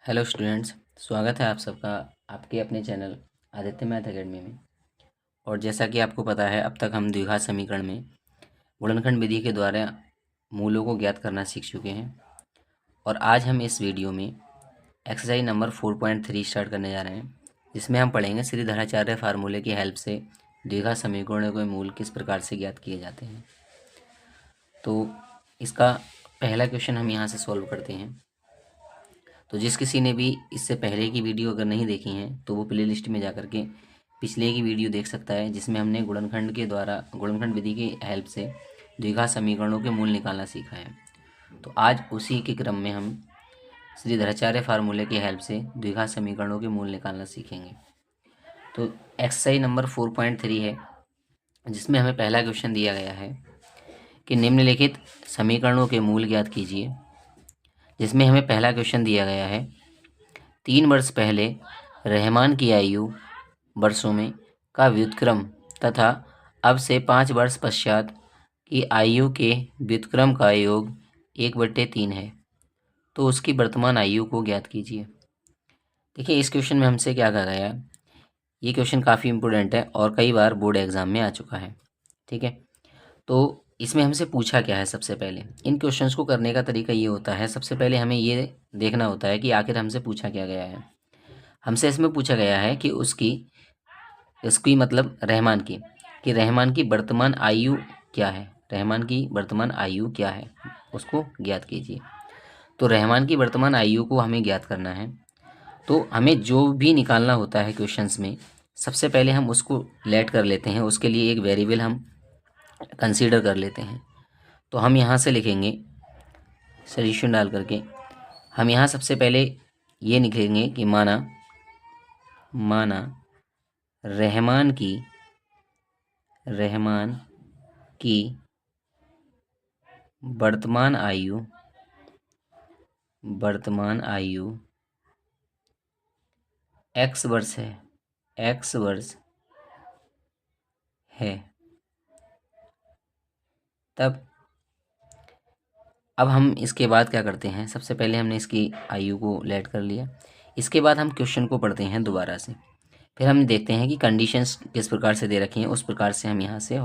Hello students, स्वागत है आप सबका आपके अपने चैनल आदित्य मैथ एकेडमी में। और जैसा कि आपको पता है, अब तक हम द्विघात समीकरण में गुणनखंड विधि के द्वारा मूलों को ज्ञात करना सीख चुके हैं। और आज हम इस वीडियो में एक्सरसाइज नंबर 4.3 स्टार्ट करने जा रहे हैं, जिसमें हम पढ़ेंगे श्रीधराचार्य फार्मूले की हेल्प से द्विघात समीकरणों के मूल किस प्रकार से ज्ञात किए जाते हैं। तो इसका पहला क्वेश्चन हम यहाँ से सॉल्व करते हैं। तो जिस किसी ने भी इससे पहले की वीडियो अगर नहीं देखी हैं तो वो प्ले लिस्ट में जा कर के पिछले की वीडियो देख सकता है, जिसमें हमने गुणनखंड के द्वारा गुणनखंड विधि की हेल्प से द्विघात समीकरणों के मूल निकालना सीखा है। तो आज उसी के क्रम में हम श्रीधराचार्य फार्मूले की हेल्प से द्विघात समीकरणों के मूल निकालना सीखेंगे। तो एक्सरसाइज नंबर 4.3 है, जिसमें हमें पहला क्वेश्चन दिया गया है कि निम्नलिखित समीकरणों के मूल ज्ञात कीजिए। जिसमें हमें पहला क्वेश्चन दिया गया है, 3 वर्ष पहले रहमान की आयु वर्षों में का व्युत्क्रम तथा अब से 5 वर्ष पश्चात की आयु के व्युत्क्रम का योग 1/3 है, तो उसकी वर्तमान आयु को ज्ञात कीजिए। देखिए, इस क्वेश्चन में हमसे क्या कहा गया है। ये क्वेश्चन काफ़ी इंपॉर्टेंट है और कई बार बोर्ड एग्जाम में आ चुका है। ठीक है, तो इसमें हमसे पूछा क्या है। सबसे पहले इन क्वेश्चंस को करने का तरीका ये होता है, सबसे पहले हमें ये देखना होता है कि आखिर हमसे पूछा क्या गया है। हमसे इसमें पूछा गया है कि उसकी मतलब रहमान की कि रहमान की वर्तमान आयु क्या है। रहमान की वर्तमान आयु क्या है, उसको ज्ञात कीजिए। तो रहमान की वर्तमान आयु को हमें ज्ञात करना है। तो हमें जो भी निकालना होता है क्वेश्चंस में, सबसे पहले हम उसको लेट कर लेते हैं। उसके लिए एक वेरिएबल हम कंसीडर कर लेते हैं। तो हम यहाँ से लिखेंगे सॉल्यूशन डाल करके, हम यहाँ सबसे पहले ये लिखेंगे कि माना रहमान की वर्तमान आयु x वर्ष है। तब अब हम इसके बाद क्या करते हैं, सबसे पहले हमने इसकी आयु को लेट कर लिया। इसके बाद हम क्वेश्चन को पढ़ते हैं दोबारा से, फिर हम देखते हैं कि कंडीशंस किस प्रकार से दे रखी हैं, उस प्रकार से हम यहाँ से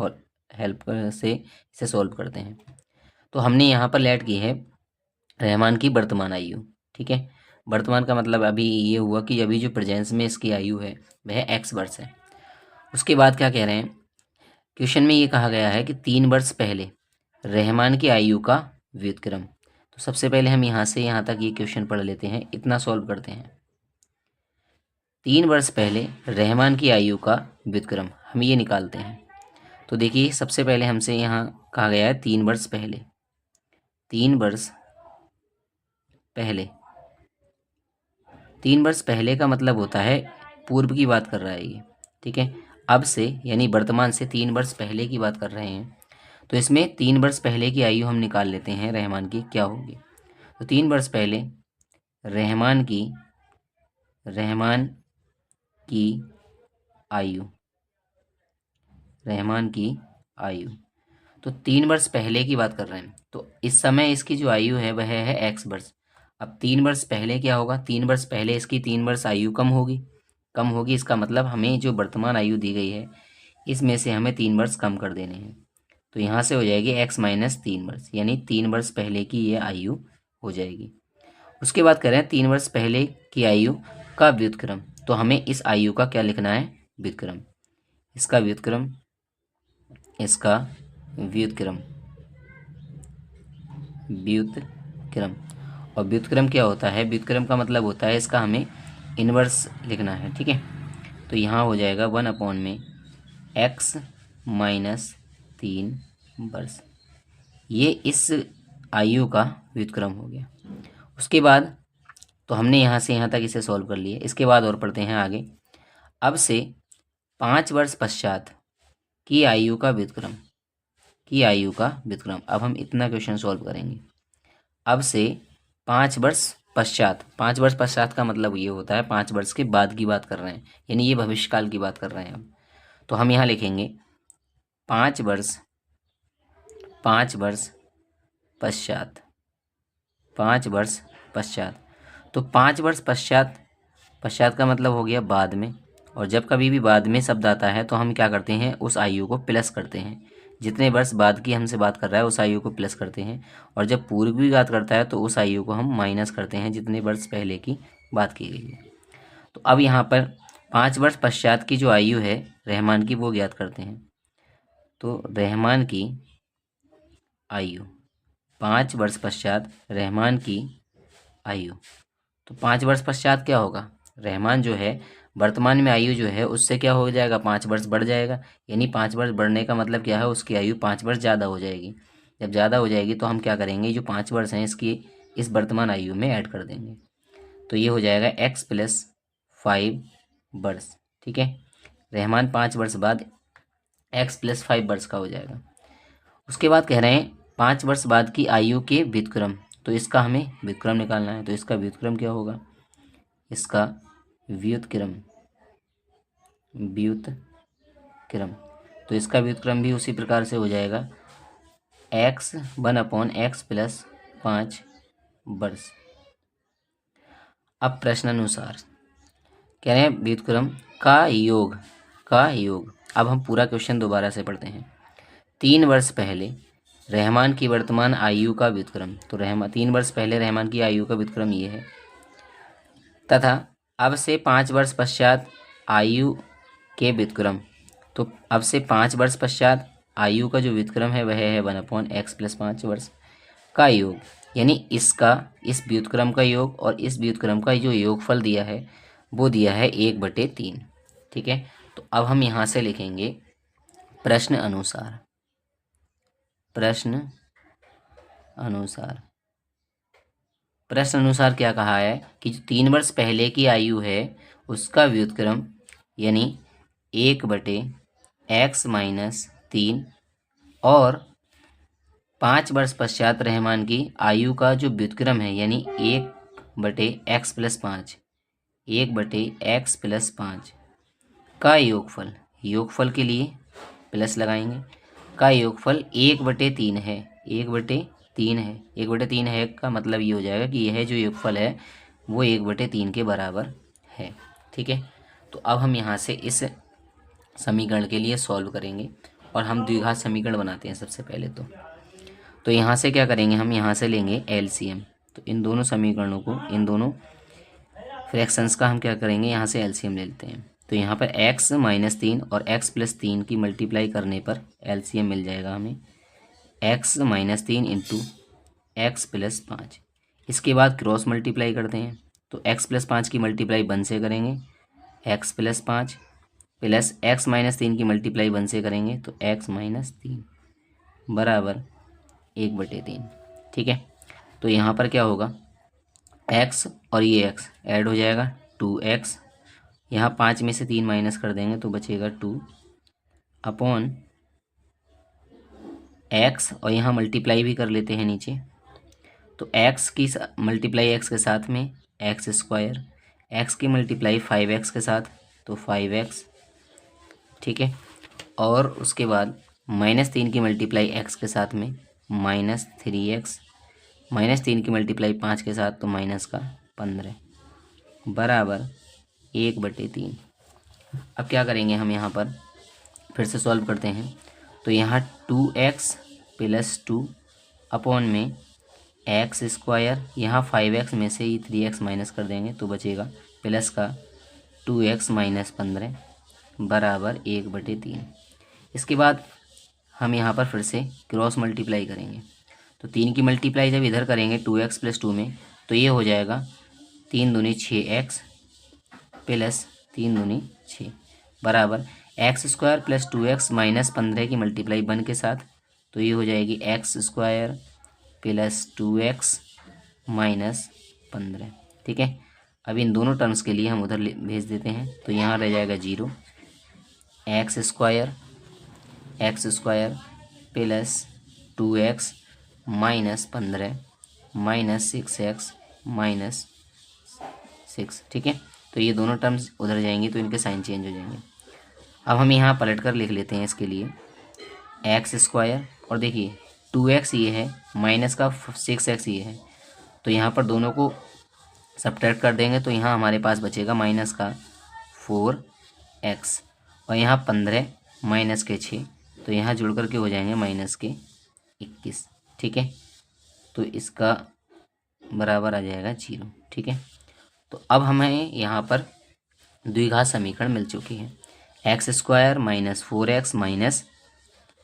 हेल्प से इसे सॉल्व करते हैं। तो हमने यहाँ पर लेट की है रहमान की वर्तमान आयु। ठीक है, वर्तमान का मतलब अभी ये हुआ कि अभी जो प्रेजेंस में इसकी आयु है वह x वर्ष है। उसके बाद क्या कह रहे हैं, क्वेश्चन में ये कहा गया है कि 3 वर्ष पहले रहमान की आयु का व्युत्क्रम। तो सबसे पहले हम यहाँ से यहाँ तक ये क्वेश्चन पढ़ लेते हैं, इतना सॉल्व करते हैं। 3 वर्ष पहले रहमान की आयु का व्युत्क्रम हम ये निकालते हैं। तो देखिए, सबसे पहले हमसे यहाँ कहा गया है 3 वर्ष पहले। 3 वर्ष पहले का मतलब होता है पूर्व की बात कर रहा है ये। ठीक है, अब से यानी वर्तमान से 3 वर्ष पहले की बात कर रहे हैं। तो इसमें 3 वर्ष पहले की आयु हम निकाल लेते हैं रहमान की क्या होगी। तो 3 वर्ष पहले रहमान की आयु, तो 3 वर्ष पहले की बात कर रहे हैं। तो इस समय इसकी जो आयु है वह है x वर्ष। अब 3 वर्ष पहले क्या होगा, 3 वर्ष पहले इसकी 3 वर्ष आयु कम होगी। इसका मतलब हमें जो वर्तमान आयु दी गई है इसमें से हमें 3 वर्ष कम कर देने हैं। तो यहाँ से हो जाएगी x - 3 वर्ष, यानी 3 वर्ष पहले की ये आयु हो जाएगी। उसके बाद करें 3 वर्ष पहले की आयु का व्युत्क्रम। तो हमें इस आयु का क्या लिखना है, व्युत्क्रम। इसका व्युत्क्रम और व्युत्क्रम क्या होता है, व्युत्क्रम का मतलब होता है इसका हमें इन्वर्स लिखना है। ठीक है, तो यहाँ हो जाएगा 1 में x - 3 वर्ष, ये इस आयु का व्युत्क्रम हो गया। उसके बाद तो हमने यहाँ से यहाँ तक इसे सॉल्व कर लिया। इसके बाद और पढ़ते हैं आगे। अब से 5 वर्ष पश्चात की आयु का व्युत्क्रम। अब हम इतना क्वेश्चन सॉल्व करेंगे। अब से 5 वर्ष पश्चात, 5 वर्ष पश्चात का मतलब ये होता है 5 वर्ष के बाद की बात कर रहे हैं, यानी ये भविष्यकाल की बात कर रहे हैं। अब तो हम यहाँ लिखेंगे 5 वर्ष पश्चात। तो 5 वर्ष पश्चात, पश्चात का मतलब हो गया बाद में, और जब कभी भी बाद में शब्द आता है तो हम क्या करते हैं, उस आयु को प्लस करते हैं। जितने वर्ष बाद की हमसे बात कर रहा है उस आयु को प्लस करते हैं, और जब पूर्व की बात करता है तो उस आयु को हम माइनस करते हैं जितने वर्ष पहले की बात की गई है। तो अब यहाँ पर 5 वर्ष पश्चात की जो आयु है रहमान की, वो ज्ञात करते हैं। तो रहमान की आयु, 5 वर्ष पश्चात रहमान की आयु, तो 5 वर्ष पश्चात क्या होगा, रहमान जो है वर्तमान में आयु जो है उससे क्या हो जाएगा, 5 वर्ष बढ़ जाएगा। यानी 5 वर्ष बढ़ने का मतलब क्या है, उसकी आयु 5 वर्ष ज़्यादा हो जाएगी। जब ज़्यादा हो जाएगी तो हम क्या करेंगे, जो 5 वर्ष हैं इसकी इस वर्तमान आयु में ऐड कर देंगे। तो ये हो जाएगा x + 5 वर्ष। ठीक है, रहमान 5 वर्ष बाद x + 5 वर्ष का हो जाएगा। उसके बाद कह रहे हैं 5 वर्ष बाद की आयु के व्युत्क्रम, तो इसका हमें व्युत्क्रम निकालना है। तो इसका व्युत्क्रम क्या होगा, इसका व्युत्क्रम, व्युत्क्रम, तो इसका व्युत्क्रम भी उसी प्रकार से हो जाएगा x 1/x + 5 वर्ष। अब प्रश्नानुसार कह रहे हैं व्युत्क्रम का योग, का योग। अब हम पूरा क्वेश्चन दोबारा से पढ़ते हैं। 3 वर्ष पहले रहमान की वर्तमान आयु का व्युत्क्रम, तो 3 वर्ष पहले रहमान की आयु का व्युत्क्रम ये है, तथा अब से 5 वर्ष पश्चात आयु के व्युत्क्रम, तो अब से 5 वर्ष पश्चात आयु का जो व्युत्क्रम है वह है 1/x + 5 वर्ष का योग। यानी इसका, इस व्युत्क्रम का योग और इस व्युत्क्रम का जो योगफल दिया है वो दिया है 1/3। ठीक है, तो अब हम यहाँ से लिखेंगे प्रश्न अनुसार, प्रश्न अनुसार, प्रश्न अनुसार क्या कहा है कि जो 3 वर्ष पहले की आयु है उसका व्युत्क्रम यानी 1/x - 3 और 5 वर्ष पश्चात रहमान की आयु का जो व्युत्क्रम है यानी 1/x + 5, 1/x + 5 का योगफल, योगफल के लिए प्लस लगाएंगे, का योगफल 1/3 है, 1/3 है। 1/3 है का मतलब ये हो जाएगा कि यह जो योगफल है वो 1/3 के बराबर है। ठीक है, तो अब हम यहाँ से इस समीकरण के लिए सॉल्व करेंगे और हम द्विघात समीकरण बनाते हैं सबसे पहले। तो यहाँ से क्या करेंगे, हम यहाँ से लेंगे एलसीएम। तो इन दोनों समीकरणों को, इन दोनों फ्रैक्शंस का हम क्या करेंगे, यहाँ से एलसीएम ले लेते हैं। तो यहाँ पर x - 3 और x + 3 की मल्टीप्लाई करने पर एलसीएम मिल जाएगा हमें x - 3 × x + 5। इसके बाद क्रॉस मल्टीप्लाई करते हैं, तो x + 5 की मल्टीप्लाई 1 से करेंगे, x + 5 प्लस x - 3 की मल्टीप्लाई 1 से करेंगे तो x - 3 बराबर 1/3। ठीक है, तो यहाँ पर क्या होगा, x और ये x ऐड हो जाएगा 2x, यहाँ 5 में से 3 माइनस कर देंगे तो बचेगा 2 अपॉन x, और यहाँ मल्टीप्लाई भी कर लेते हैं नीचे। तो x की मल्टीप्लाई x के साथ में x², x की मल्टीप्लाई 5x के साथ तो 5x। ठीक है, और उसके बाद -3 की मल्टीप्लाई x के साथ में -3x, -3 की मल्टीप्लाई 5 के साथ तो -15 बराबर 1/3। अब क्या करेंगे हम, यहाँ पर फिर से सॉल्व करते हैं। तो यहाँ 2x + 2 अपॉन में x², यहाँ 5x में से ही 3x माइनस कर देंगे तो बचेगा प्लस का 2x - 15 बराबर 1/3। इसके बाद हम यहाँ पर फिर से क्रॉस मल्टीप्लाई करेंगे। तो 3 की मल्टीप्लाई जब इधर करेंगे 2x + 2 में तो ये हो जाएगा 3 दूनी 6x प्लस 3 दूनी 6 बराबर x² + 2x - 15 की मल्टीप्लाई 1 के साथ, तो ये हो जाएगी x² + 2x - 15। ठीक है, अब इन दोनों टर्म्स के लिए हम उधर भेज देते हैं, तो यहाँ रह जाएगा 0, x² + 2x - 15 -6x - 6। ठीक है, तो ये दोनों टर्म्स उधर जाएंगी तो इनके साइन चेंज हो जाएंगे। अब हम यहाँ पलट कर लिख लेते हैं इसके लिए x², और देखिए 2x ये है माइनस का 6x ये है, तो यहाँ पर दोनों को सब्ट्रैक्ट कर देंगे तो यहाँ हमारे पास बचेगा माइनस का 4x और यहाँ 15 माइनस के 6, तो यहाँ जुड़ करके हो जाएंगे माइनस के 21। ठीक है, तो इसका बराबर आ जाएगा 0। ठीक है, तो अब हमें यहाँ पर द्विघात समीकरण मिल चुकी है, x² माइनस 4x माइनस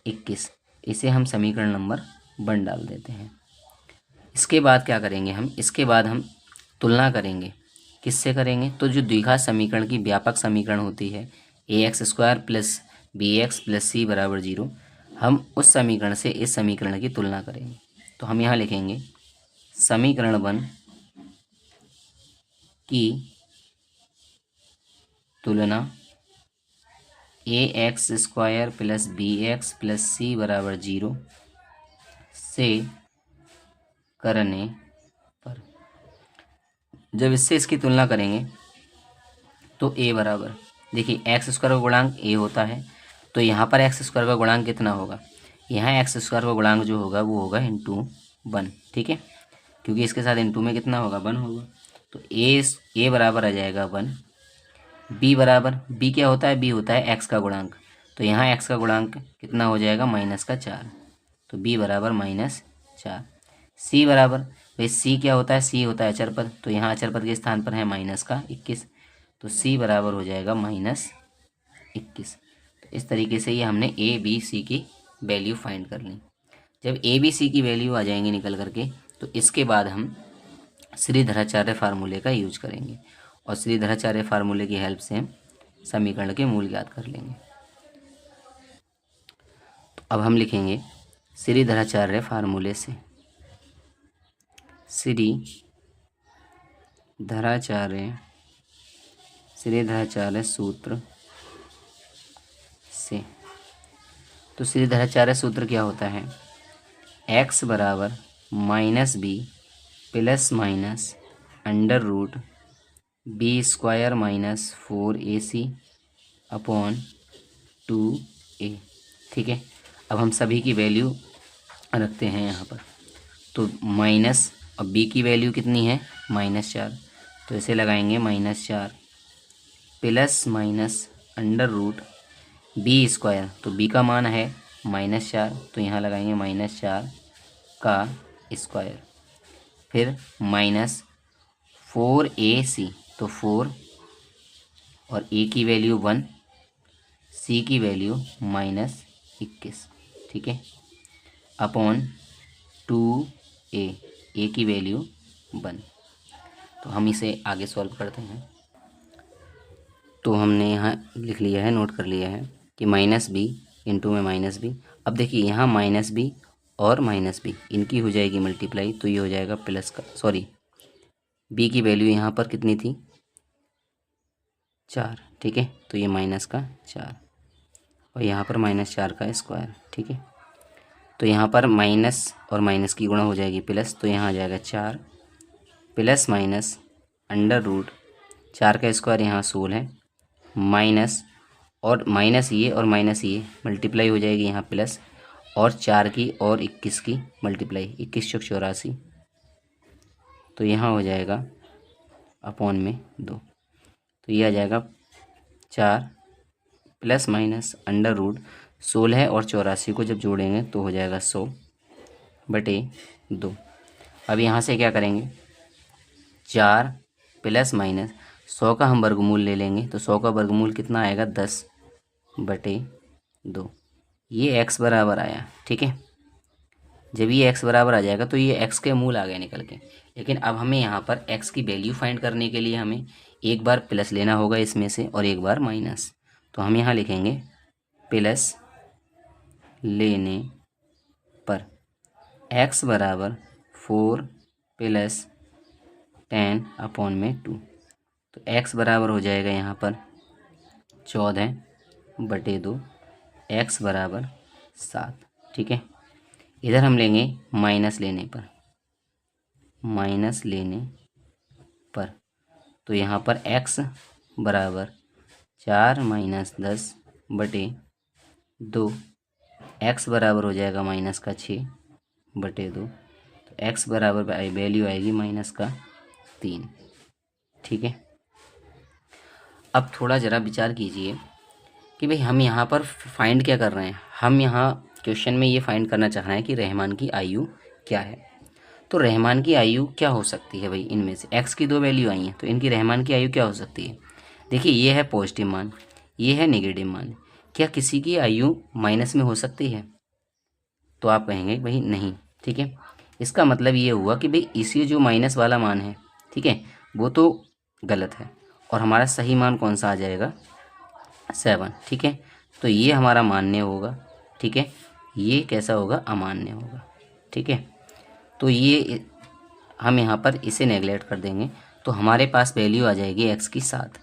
21। इसे हम समीकरण नंबर 1 डाल देते हैं। इसके बाद क्या करेंगे हम, इसके बाद हम तुलना करेंगे। किससे करेंगे, तो जो द्विघात समीकरण की व्यापक समीकरण होती है ax² plus bx plus c बराबर 0, हम उस समीकरण से इस समीकरण की तुलना करेंगे। तो हम यहाँ लिखेंगे समीकरण 1 की तुलना ax² plus bx plus c बराबर 0 से करने पर, जब इससे इसकी तुलना करेंगे तो a बराबर, देखिए x² का गुणांक a होता है, तो यहाँ पर x² का गुणांक कितना होगा, यहाँ x² का गुणांक जो होगा वो होगा इंटू 1। ठीक है, क्योंकि इसके साथ इंटू में कितना होगा 1 होगा, तो a बराबर आ जाएगा 1। b बराबर, b क्या होता है, b होता है x का गुणांक, तो यहाँ x का गुणांक कितना हो जाएगा -4, तो b बराबर -4। c बराबर, भाई c क्या होता है, c होता है अचर पद, तो यहाँ अचर पद के स्थान पर है -21, तो c बराबर हो जाएगा -21। तो इस तरीके से ये हमने a b c की वैल्यू फाइंड कर ली। जब a b c की वैल्यू आ जाएंगी निकल करके, तो इसके बाद हम श्रीधराचार्य फार्मूले का यूज करेंगे और श्रीधराचार्य फार्मूले की हेल्प से हम समीकरण के मूल ज्ञात कर लेंगे। तो अब हम लिखेंगे श्रीधराचार्य फार्मूले से, श्रीधराचार्य सूत्र से। तो श्रीधराचार्य सूत्र क्या होता है, x बराबर -b plus minus √ b² minus 4ac upon 2a। ठीक है, अब हम सभी की वैल्यू रखते हैं यहाँ पर, तो माइनस, अब b की वैल्यू कितनी है -4, तो इसे लगाएंगे -4 प्लस माइनस √ b², तो b का मान है -4, तो यहाँ लगाएंगे -4 का स्क्वायर, फिर -4ac, तो 4 और a की वैल्यू 1, c की वैल्यू -21। ठीक है, अपॉन 2a, a की वैल्यू 1। तो हम इसे आगे सॉल्व करते हैं। तो हमने यहाँ लिख लिया है, नोट कर लिया है कि -b इंटू में -b। अब देखिए यहाँ -b और -b इनकी हो जाएगी मल्टीप्लाई, तो ये हो जाएगा प्लस का, सॉरी b की वैल्यू यहाँ पर कितनी थी 4। ठीक है, तो ये -4 और यहाँ पर -4 का स्क्वायर। ठीक है, तो यहाँ पर माइनस और माइनस की गुणा हो जाएगी प्लस, तो यहाँ आ जाएगा 4 प्लस माइनस √ 4 का स्क्वायर यहाँ 16 है, माइनस और माइनस ये और माइनस ये मल्टीप्लाई हो जाएगी यहाँ प्लस, और 4 की और 21 की मल्टीप्लाई, 21 चौक 84, तो यहाँ हो जाएगा अपॉन में 2, तो ये आ जाएगा 4 प्लस माइनस √ 16 और 84 को जब जोड़ेंगे तो हो जाएगा 100/2। अब यहाँ से क्या करेंगे, 4 प्लस माइनस 100 का हम वर्गमूल ले लेंगे, तो 100 का वर्गमूल कितना आएगा 10/2, ये x बराबर आया। ठीक है, जब ये x बराबर आ जाएगा तो ये x के मूल आ गए निकल के। लेकिन अब हमें यहाँ पर x की वैल्यू फाइंड करने के लिए हमें एक बार प्लस लेना होगा इसमें से और एक बार माइनस, तो हम यहाँ लिखेंगे प्लस लेने पर x बराबर 4 प्लस 10/2, तो x बराबर हो जाएगा यहाँ पर 14/2, x बराबर 7। ठीक है, इधर हम लेंगे माइनस लेने पर, तो यहाँ पर x बराबर 4 - 10/2, x बराबर हो जाएगा -6/2, तो x बराबर वैल्यू आएगी -3। ठीक है। अब थोड़ा ज़रा विचार कीजिए कि भाई हम यहाँ पर फाइंड क्या कर रहे हैं। हम यहाँ क्वेश्चन में ये फाइंड करना चाह रहे हैं कि रहमान की आयु क्या है। तो रहमान की आयु क्या हो सकती है भाई, इनमें से एक्स की दो वैल्यू आई हैं तो इनकी रहमान की आयु क्या हो सकती है। देखिए ये है पॉजिटिव मान, ये है नेगेटिव मान। क्या किसी की आयु माइनस में हो सकती है? तो आप कहेंगे भाई नहीं, ठीक है। इसका मतलब ये हुआ कि भाई इसी जो माइनस वाला मान है, ठीक है, वो तो गलत है और हमारा सही मान कौन सा आ जाएगा, 7, ठीक है। तो ये हमारा मान्य होगा, ठीक है। ये कैसा होगा, अमान्य होगा, ठीक है। तो ये हम यहाँ पर इसे नेगलेक्ट कर देंगे तो हमारे पास वैल्यू आ जाएगी एक्स की 7।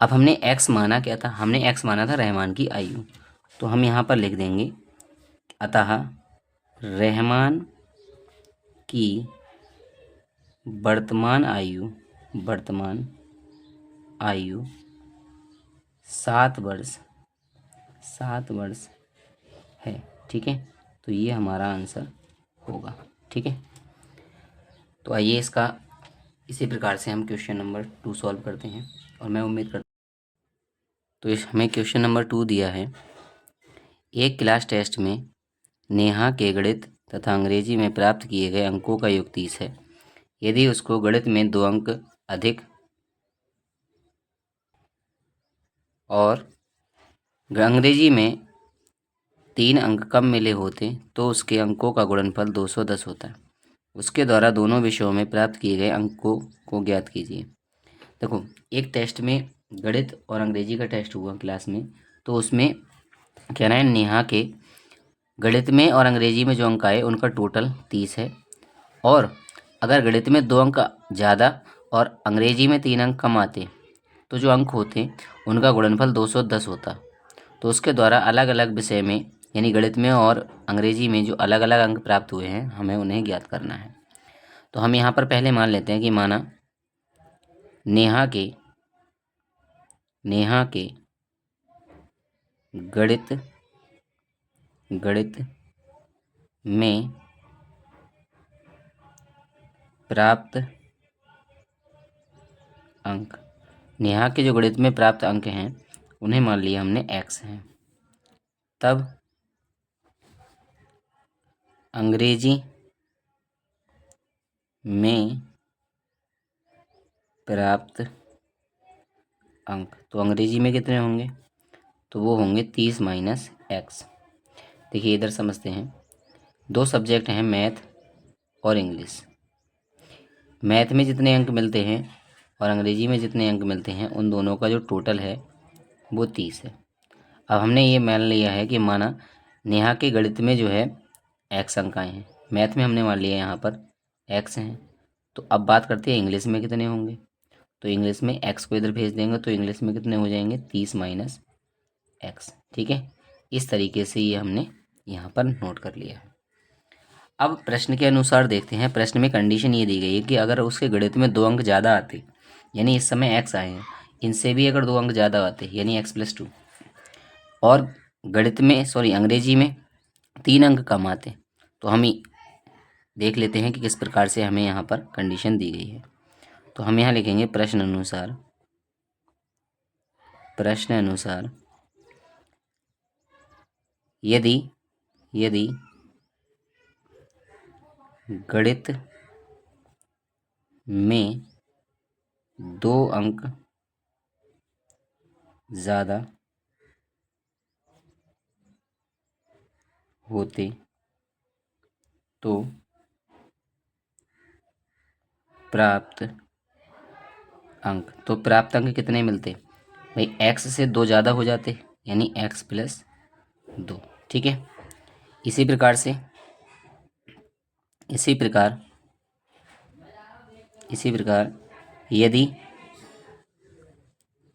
अब हमने एक्स माना क्या था, हमने एक्स माना था रहमान की आयु। तो हम यहाँ पर लिख देंगे अतः रहमान की वर्तमान आयु 7 वर्ष है, ठीक है। तो ये हमारा आंसर होगा, ठीक है। तो आइए इसका इसी प्रकार से हम क्वेश्चन नंबर 2 सॉल्व करते हैं और मैं उम्मीद करता हूँ। तो इस हमें क्वेश्चन नंबर 2 दिया है। एक क्लास टेस्ट में नेहा के गणित तथा अंग्रेजी में प्राप्त किए गए अंकों का योग 30 है। यदि उसको गणित में 2 अंक अधिक और अंग्रेजी में 3 अंक कम मिले होते तो उसके अंकों का गुणनफल 210 होता है। उसके द्वारा दोनों विषयों में प्राप्त किए गए अंकों को ज्ञात कीजिए। देखो एक टेस्ट में गणित और अंग्रेजी का टेस्ट हुआ क्लास में, तो उसमें कहना है नेहा के गणित में और अंग्रेजी में जो अंक आए उनका टोटल 30 है, और अगर गणित में 2 अंक ज़्यादा और अंग्रेजी में 3 अंक कम आते तो जो अंक होते उनका गुणनफल 210 होता। तो उसके द्वारा अलग अलग विषय में यानी गणित में और अंग्रेजी में जो अलग अलग अंक प्राप्त हुए हैं हमें उन्हें ज्ञात करना है। तो हम यहाँ पर पहले मान लेते हैं कि माना नेहा के गणित में प्राप्त अंक, नेहा के जो गणित में प्राप्त अंक हैं उन्हें मान लिया हमने x हैं। तब अंग्रेजी में प्राप्त अंक, तो अंग्रेजी में कितने होंगे, तो वो होंगे 30 माइनस x। देखिए इधर समझते हैं, 2 सब्जेक्ट हैं मैथ और इंग्लिश। मैथ में जितने अंक मिलते हैं और अंग्रेजी में जितने अंक मिलते हैं उन दोनों का जो टोटल है वो 30 है। अब हमने ये मान लिया है कि माना नेहा के गणित में जो है x अंक आए हैं, मैथ में हमने मान लिया यहाँ पर x हैं। तो अब बात करते हैं इंग्लिश में कितने होंगे, तो इंग्लिश में x को इधर भेज देंगे तो इंग्लिश में कितने हो जाएंगे 30 माइनस x, ठीक है। इस तरीके से ये हमने यहाँ पर नोट कर लिया है। अब प्रश्न के अनुसार देखते हैं। प्रश्न में कंडीशन ये दी गई है कि अगर उसके गणित में 2 अंक ज़्यादा आते यानी इस समय x आए हैं, इनसे भी अगर 2 अंक ज़्यादा आते यानी x+2, और गणित में अंग्रेजी में 3 अंक कम आते, तो हम देख लेते हैं कि किस प्रकार से हमें यहाँ पर कंडीशन दी गई है। तो हम यहाँ लिखेंगे प्रश्न अनुसार यदि गणित में 2 अंक ज़्यादा होते तो प्राप्त अंक, तो प्राप्त अंक कितने मिलते भाई, x से 2 ज़्यादा हो जाते यानी x+2, ठीक है। इसी प्रकार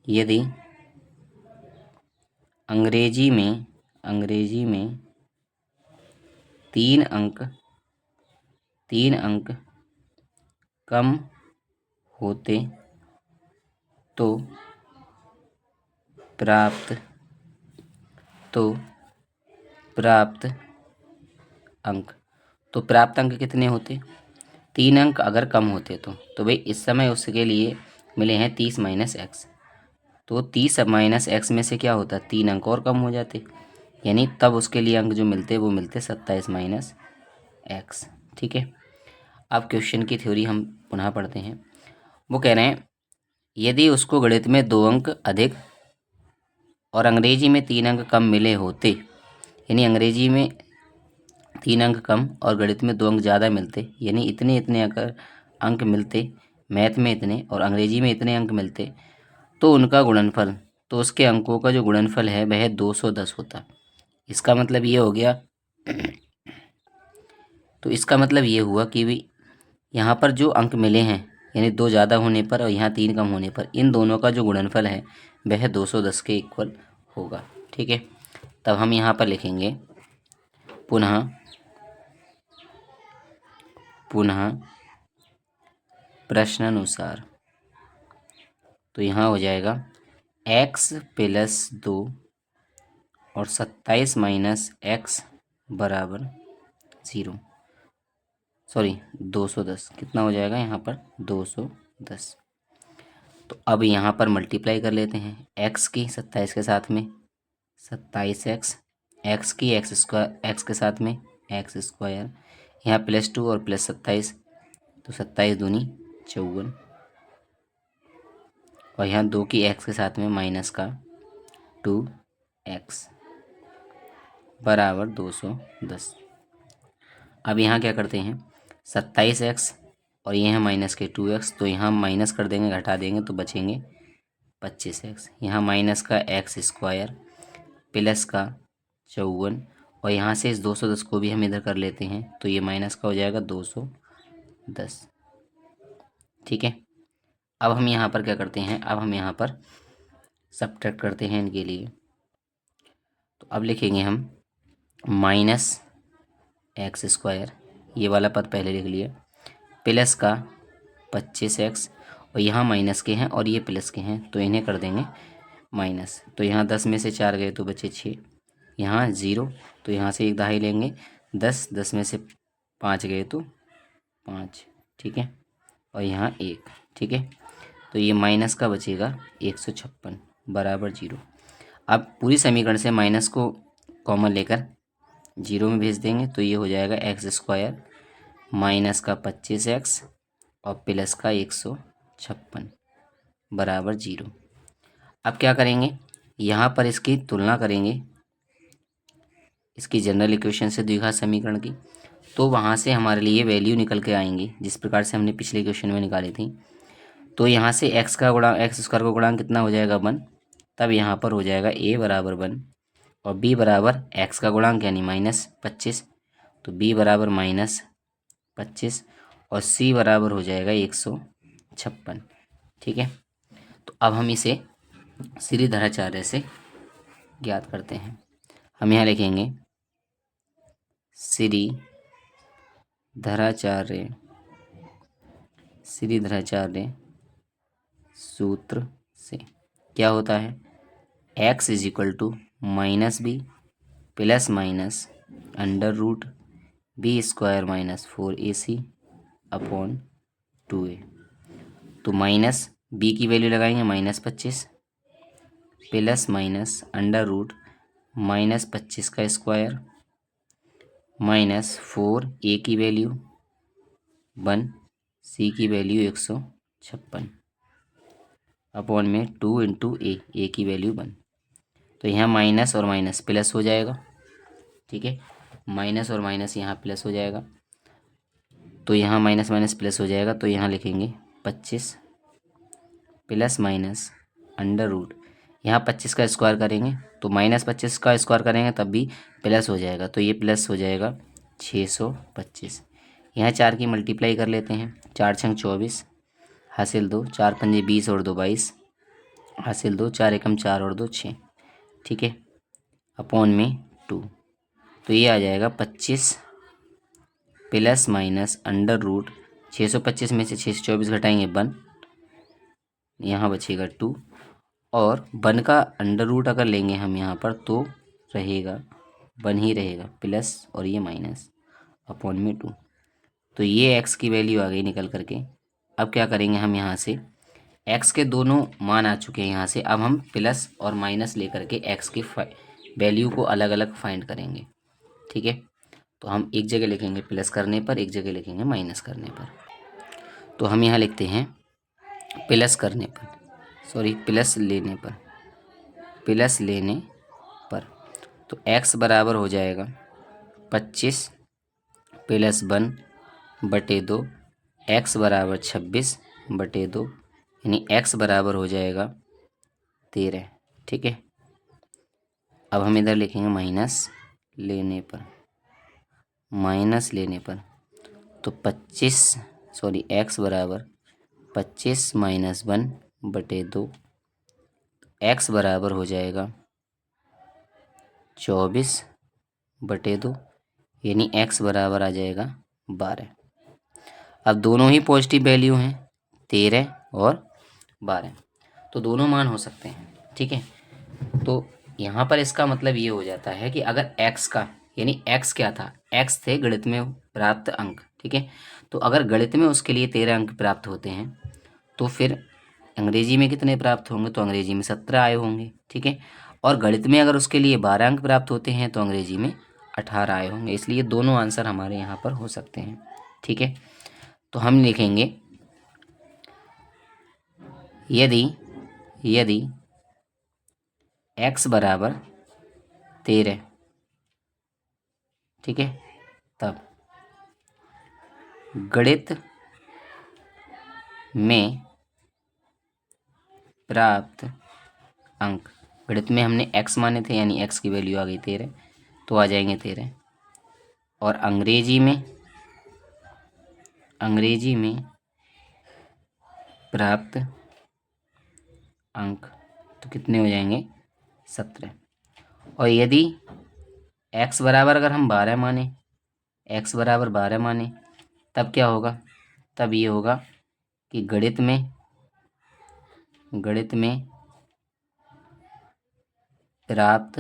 यदि अंग्रेजी में 3 अंक कम होते तो प्राप्त अंक, तो प्राप्त अंक कितने होते, 3 अंक अगर कम होते तो भाई इस समय उसके लिए मिले हैं 30 माइनस एक्स। तो 30 माइनस एक्स में से क्या होता, 3 अंक और कम हो जाते, यानी तब उसके लिए अंक जो मिलते वो मिलते 27 माइनस एक्स। ठीक है, अब क्वेश्चन की थ्योरी हम पुनः पढ़ते हैं। वो कह रहे हैं यदि उसको गणित में 2 अंक अधिक और अंग्रेजी में 3 अंक कम मिले होते, यानी अंग्रेजी में 3 अंक कम और गणित में 2 अंक ज़्यादा मिलते, यानी इतने इतने अगर अंक मिलते, मैथ में इतने और अंग्रेजी में इतने अंक मिलते, तो उनका गुणनफल, तो उसके अंकों का जो गुणनफल है वह 210 होता। इसका मतलब ये हो गया तो इसका मतलब ये हुआ कि भी यहाँ पर जो अंक मिले हैं, यानी 2 ज़्यादा होने पर और यहाँ 3 कम होने पर, इन दोनों का जो गुणनफल है वह 210 के इक्वल होगा। ठीक है, तब हम यहाँ पर लिखेंगे पुनः प्रश्नानुसार। तो यहाँ हो जाएगा x प्लस 2 और 27 माइनस एक्स बराबर 0, सॉरी 210, कितना हो जाएगा यहाँ पर 210। तो अब यहाँ पर मल्टीप्लाई कर लेते हैं x की 27 के साथ में 27x, x की x के साथ में एक्स स्क्वायर, यहाँ +2 और +27, तो 27 दूनी 54, और यहाँ 2 की x के साथ में माइनस का 2x बराबर 210। अब यहाँ क्या करते हैं 27x और ये है माइनस के 2x, तो यहाँ माइनस कर देंगे, घटा देंगे तो बचेंगे 25x, यहाँ माइनस का एक्स स्क्वायर प्लस का 54, और यहाँ से इस 210 को भी हम इधर कर लेते हैं, तो ये माइनस का हो जाएगा 210। ठीक है, अब हम यहाँ पर क्या करते हैं, अब हम यहाँ पर सब्ट्रैक्ट करते हैं इनके लिए। तो अब लिखेंगे हम माइनस एक्स स्क्वायर, ये वाला पद पहले लिख लिया, प्लस का 25x, और यहाँ माइनस के हैं और ये प्लस के हैं, तो इन्हें कर देंगे माइनस। तो यहाँ 10 में से 4 गए तो बचे 6, यहाँ 0, तो यहाँ से एक दहाई लेंगे, 10 में से 5 गए तो 5। ठीक है, और यहाँ 1। ठीक है, तो ये माइनस का बचेगा 156 बराबर 0। अब पूरी समीकरण से माइनस को कॉमन लेकर 0 में भेज देंगे, तो ये हो जाएगा एक्स स्क्वायर माइनस का 25x और प्लस का 156 बराबर 0। अब क्या करेंगे, यहाँ पर इसकी तुलना करेंगे इसकी जनरल इक्वेशन से द्विघात समीकरण की, तो वहाँ से हमारे लिए वैल्यू निकल के आएंगी जिस प्रकार से हमने पिछले क्वेश्चन में निकाली थी। तो यहाँ से एक्स स्क्वायर का गुणांक कितना हो जाएगा 1, तब यहाँ पर हो जाएगा a बराबर 1 और b बराबर एक्स का गुणांक यानी -25, तो b बराबर -25 और c बराबर हो जाएगा 156। ठीक है, तो अब हम इसे श्रीधराचार्य से ज्ञात करते हैं। हम यहाँ लिखेंगे श्रीधराचार्य सूत्र से क्या होता है, x is equal to -b plus minus √b² -4ac upon 2a। तो माइनस b की वैल्यू लगाएंगे -25 प्लस माइनस √-25 का स्क्वायर -4a की वैल्यू 1, c की वैल्यू 156 अपॉन में 2 इंटू a की वैल्यू 1। तो यहाँ माइनस और माइनस प्लस हो जाएगा। ठीक है, माइनस और माइनस यहाँ प्लस हो जाएगा, तो यहाँ माइनस माइनस प्लस हो जाएगा, तो यहाँ लिखेंगे 25 प्लस माइनस √ यहाँ 25 का स्क्वायर करेंगे तो -25 का स्क्वायर करेंगे तब भी प्लस हो जाएगा, तो ये प्लस हो जाएगा 625। यहाँ 4 की मल्टीप्लाई कर लेते हैं, 4 छंग 24 हासिल 2, 4 पंजे 20 और 2 22 हासिल 2, 4 एकम 4 और 2 6। ठीक है, अपॉन में 2, तो ये आ जाएगा 25 प्लस माइनस √ 625 में से 624 घटाएंगे 1, यहाँ बचेगा 2, और 1 का √ अगर लेंगे हम यहाँ पर तो रहेगा 1 ही रहेगा, प्लस और ये माइनस अपॉन में 2। तो ये x की वैल्यू आ गई निकल करके। अब क्या करेंगे हम यहाँ से एक्स के दोनों मान आ चुके हैं यहाँ से। अब हम प्लस और माइनस लेकर के एक्स की वैल्यू को अलग अलग फाइंड करेंगे। ठीक है, तो हम एक जगह लिखेंगे प्लस करने पर, एक जगह लिखेंगे माइनस करने पर। तो हम यहाँ लिखते हैं प्लस करने पर, सॉरी प्लस लेने पर, प्लस लेने पर। तो x बराबर हो जाएगा 25 प्लस 1/2, x बराबर 26/2, यानी x बराबर हो जाएगा 13। ठीक है, अब हम इधर लिखेंगे माइनस लेने पर, माइनस लेने पर। तो 25 सॉरी x बराबर 25 माइनस 1/2, x बराबर हो जाएगा 24/2, यानी x बराबर आ जाएगा 12। अब दोनों ही पॉजिटिव वैल्यू हैं, 13 और 12, तो दोनों मान हो सकते हैं। ठीक है, तो यहाँ पर इसका मतलब ये हो जाता है कि अगर x का, यानी x क्या था, x थे गणित में प्राप्त अंक। ठीक है, तो अगर गणित में उसके लिए 13 अंक प्राप्त होते हैं तो फिर अंग्रेजी में कितने प्राप्त होंगे, तो अंग्रेजी में 17 आए होंगे। ठीक है, और गणित में अगर उसके लिए 12 अंक प्राप्त होते हैं तो अंग्रेजी में 18 आए होंगे। इसलिए दोनों आंसर हमारे यहाँ पर हो सकते हैं। ठीक है, तो हम लिखेंगे यदि यदि x बराबर 13, ठीक है, तब गणित में प्राप्त अंक, गणित में हमने x माने थे यानी x की वैल्यू आ गई 13, तो आ जाएंगे 13। और अंग्रेजी में प्राप्त अंक तो कितने हो जाएंगे, 17। और यदि x बराबर अगर हम 12 माने, x बराबर 12 माने, तब क्या होगा, तब ये होगा कि गणित में प्राप्त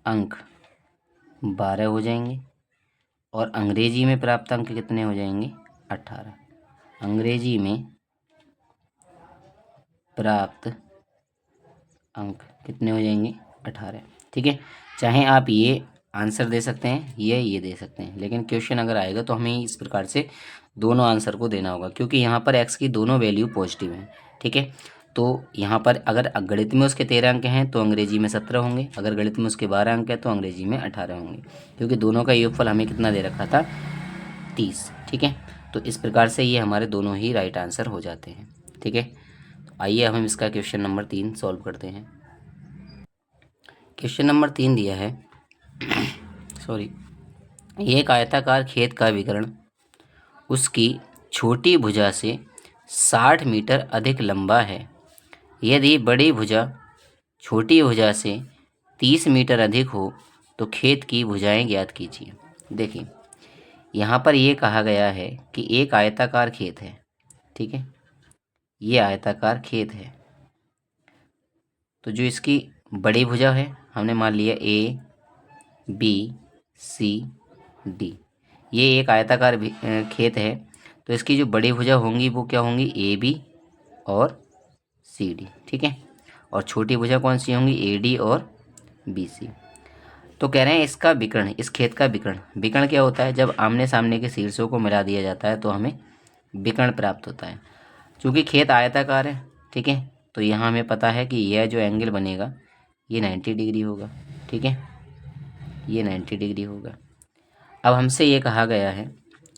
अंक 12 हो जाएंगे और अंग्रेजी में प्राप्त अंक कितने हो जाएंगे, 18। अंग्रेजी में प्राप्त अंक कितने हो जाएंगे, 18। ठीक है, चाहे आप ये आंसर दे सकते हैं, ये दे सकते हैं, लेकिन क्वेश्चन अगर आएगा तो हमें इस प्रकार से दोनों आंसर को देना होगा, क्योंकि यहाँ पर x की दोनों वैल्यू पॉजिटिव हैं। ठीक है, तो यहाँ पर अगर गणित में उसके 13 अंक हैं तो अंग्रेजी में 17 होंगे, अगर गणित में उसके 12 अंक है तो अंग्रेजी में 18 होंगे, क्योंकि दोनों का योगफल हमें कितना दे रखा था, 30। ठीक है, तो इस प्रकार से ये हमारे दोनों ही राइट आंसर हो जाते हैं। ठीक है, तो आइए अब हम इसका क्वेश्चन नंबर 3 सॉल्व करते हैं। क्वेश्चन नंबर 3 दिया है सॉरी, एक आयताकार खेत का विकर्ण उसकी छोटी भुजा से 60 मीटर अधिक लंबा है। यदि बड़ी भुजा छोटी भुजा से 30 मीटर अधिक हो तो खेत की भुजाएं ज्ञात कीजिए। देखिए, यहाँ पर ये कहा गया है कि एक आयताकार खेत है। ठीक है, ये आयताकार खेत है, तो जो इसकी बड़ी भुजा है हमने मान लिया ABCD, ये एक आयताकार खेत है, तो इसकी जो बड़ी भुजा होंगी वो क्या होंगी, AB और CD। ठीक है, और छोटी भुजा कौन सी होंगी, AD और BC। तो कह रहे हैं इसका विकर्ण, इस खेत का विकर्ण क्या होता है, जब आमने सामने के शीर्षों को मिला दिया जाता है तो हमें विकर्ण प्राप्त होता है। चूँकि खेत आयताकार है, ठीक है, तो यहाँ हमें पता है कि यह जो एंगल बनेगा ये 90 डिग्री होगा। ठीक है, ये 90 डिग्री होगा। अब हमसे ये कहा गया है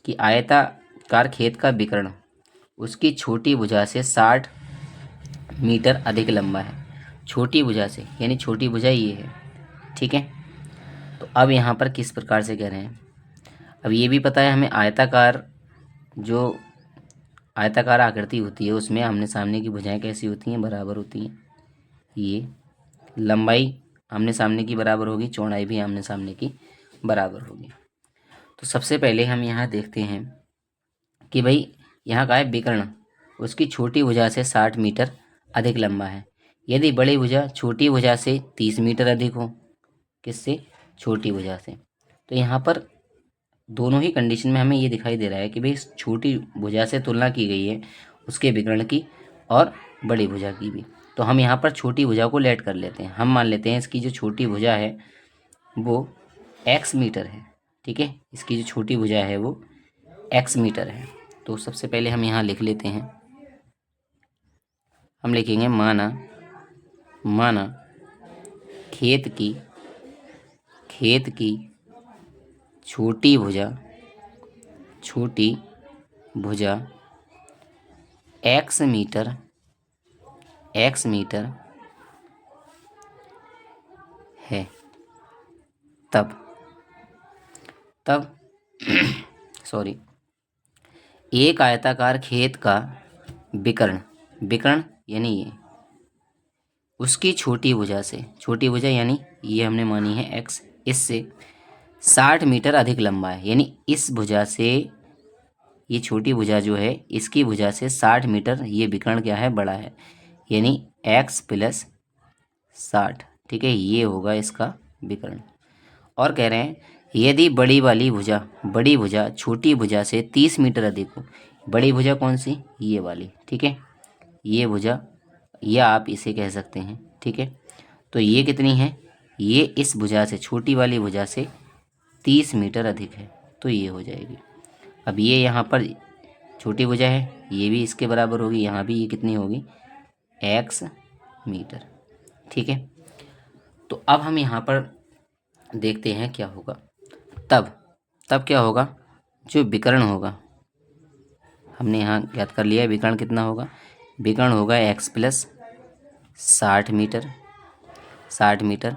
कि आयताकार खेत का विकर्ण उसकी छोटी भुजा से 60 मीटर अधिक लंबा है। छोटी भुजा से, यानी छोटी भुजा ये है। ठीक है, तो अब यहाँ पर किस प्रकार से कह रहे हैं, अब ये भी पता है हमें जो आयताकार आकृति होती है उसमें आमने सामने की भुजाएं कैसी होती हैं, बराबर होती हैं। ये लंबाई आमने सामने की बराबर होगी, चौड़ाई भी आमने सामने की बराबर होगी। तो सबसे पहले हम यहाँ देखते हैं कि भाई यहाँ का है विकर्ण उसकी छोटी भुजा से 60 मीटर अधिक लंबा है। यदि बड़ी भुजा छोटी भुजा से 30 मीटर अधिक हो, किससे, छोटी भुजा से, तो यहाँ पर दोनों ही कंडीशन में हमें ये दिखाई दे रहा है कि भाई छोटी भुजा से तुलना की गई है उसके विकर्ण की और बड़ी भुजा की भी। तो हम यहाँ पर छोटी भुजा को लेट कर लेते हैं। हम मान लेते हैं इसकी जो छोटी भुजा है वो x मीटर है, ठीक है। इसकी जो छोटी भुजा है वो x मीटर है। तो सबसे पहले हम यहाँ लिख लेते हैं, हम लिखेंगे माना खेत की छोटी भुजा x मीटर है। तब सॉरी, एक आयताकार खेत का विकर्ण यानी ये उसकी छोटी भुजा से, छोटी भुजा यानी ये हमने मानी है x, इससे 60 मीटर अधिक लंबा है। यानी इस भुजा से, ये छोटी भुजा जो है इसकी भुजा से 60 मीटर ये विकर्ण क्या है, बड़ा है। यानी x प्लस 60, ठीक है, ये होगा इसका विकर्ण। और कह रहे हैं यदि बड़ी भुजा छोटी भुजा से 30 मीटर अधिक हो। बड़ी भुजा कौन सी, ये वाली, ठीक है, ये भुजा, या आप इसे कह सकते हैं, ठीक है। तो ये कितनी है, ये इस भुजा से, छोटी वाली भुजा से 30 मीटर अधिक है, तो ये हो जाएगी। अब ये यहाँ पर छोटी भुजा है, ये भी इसके बराबर होगी, यहाँ भी ये कितनी होगी, x मीटर, ठीक है। तो अब हम यहाँ पर देखते हैं क्या होगा। तब क्या होगा, जो विकर्ण होगा, हमने यहाँ ज्ञात कर लिया विकर्ण कितना होगा, विकर्ण होगा x प्लस 60 मीटर।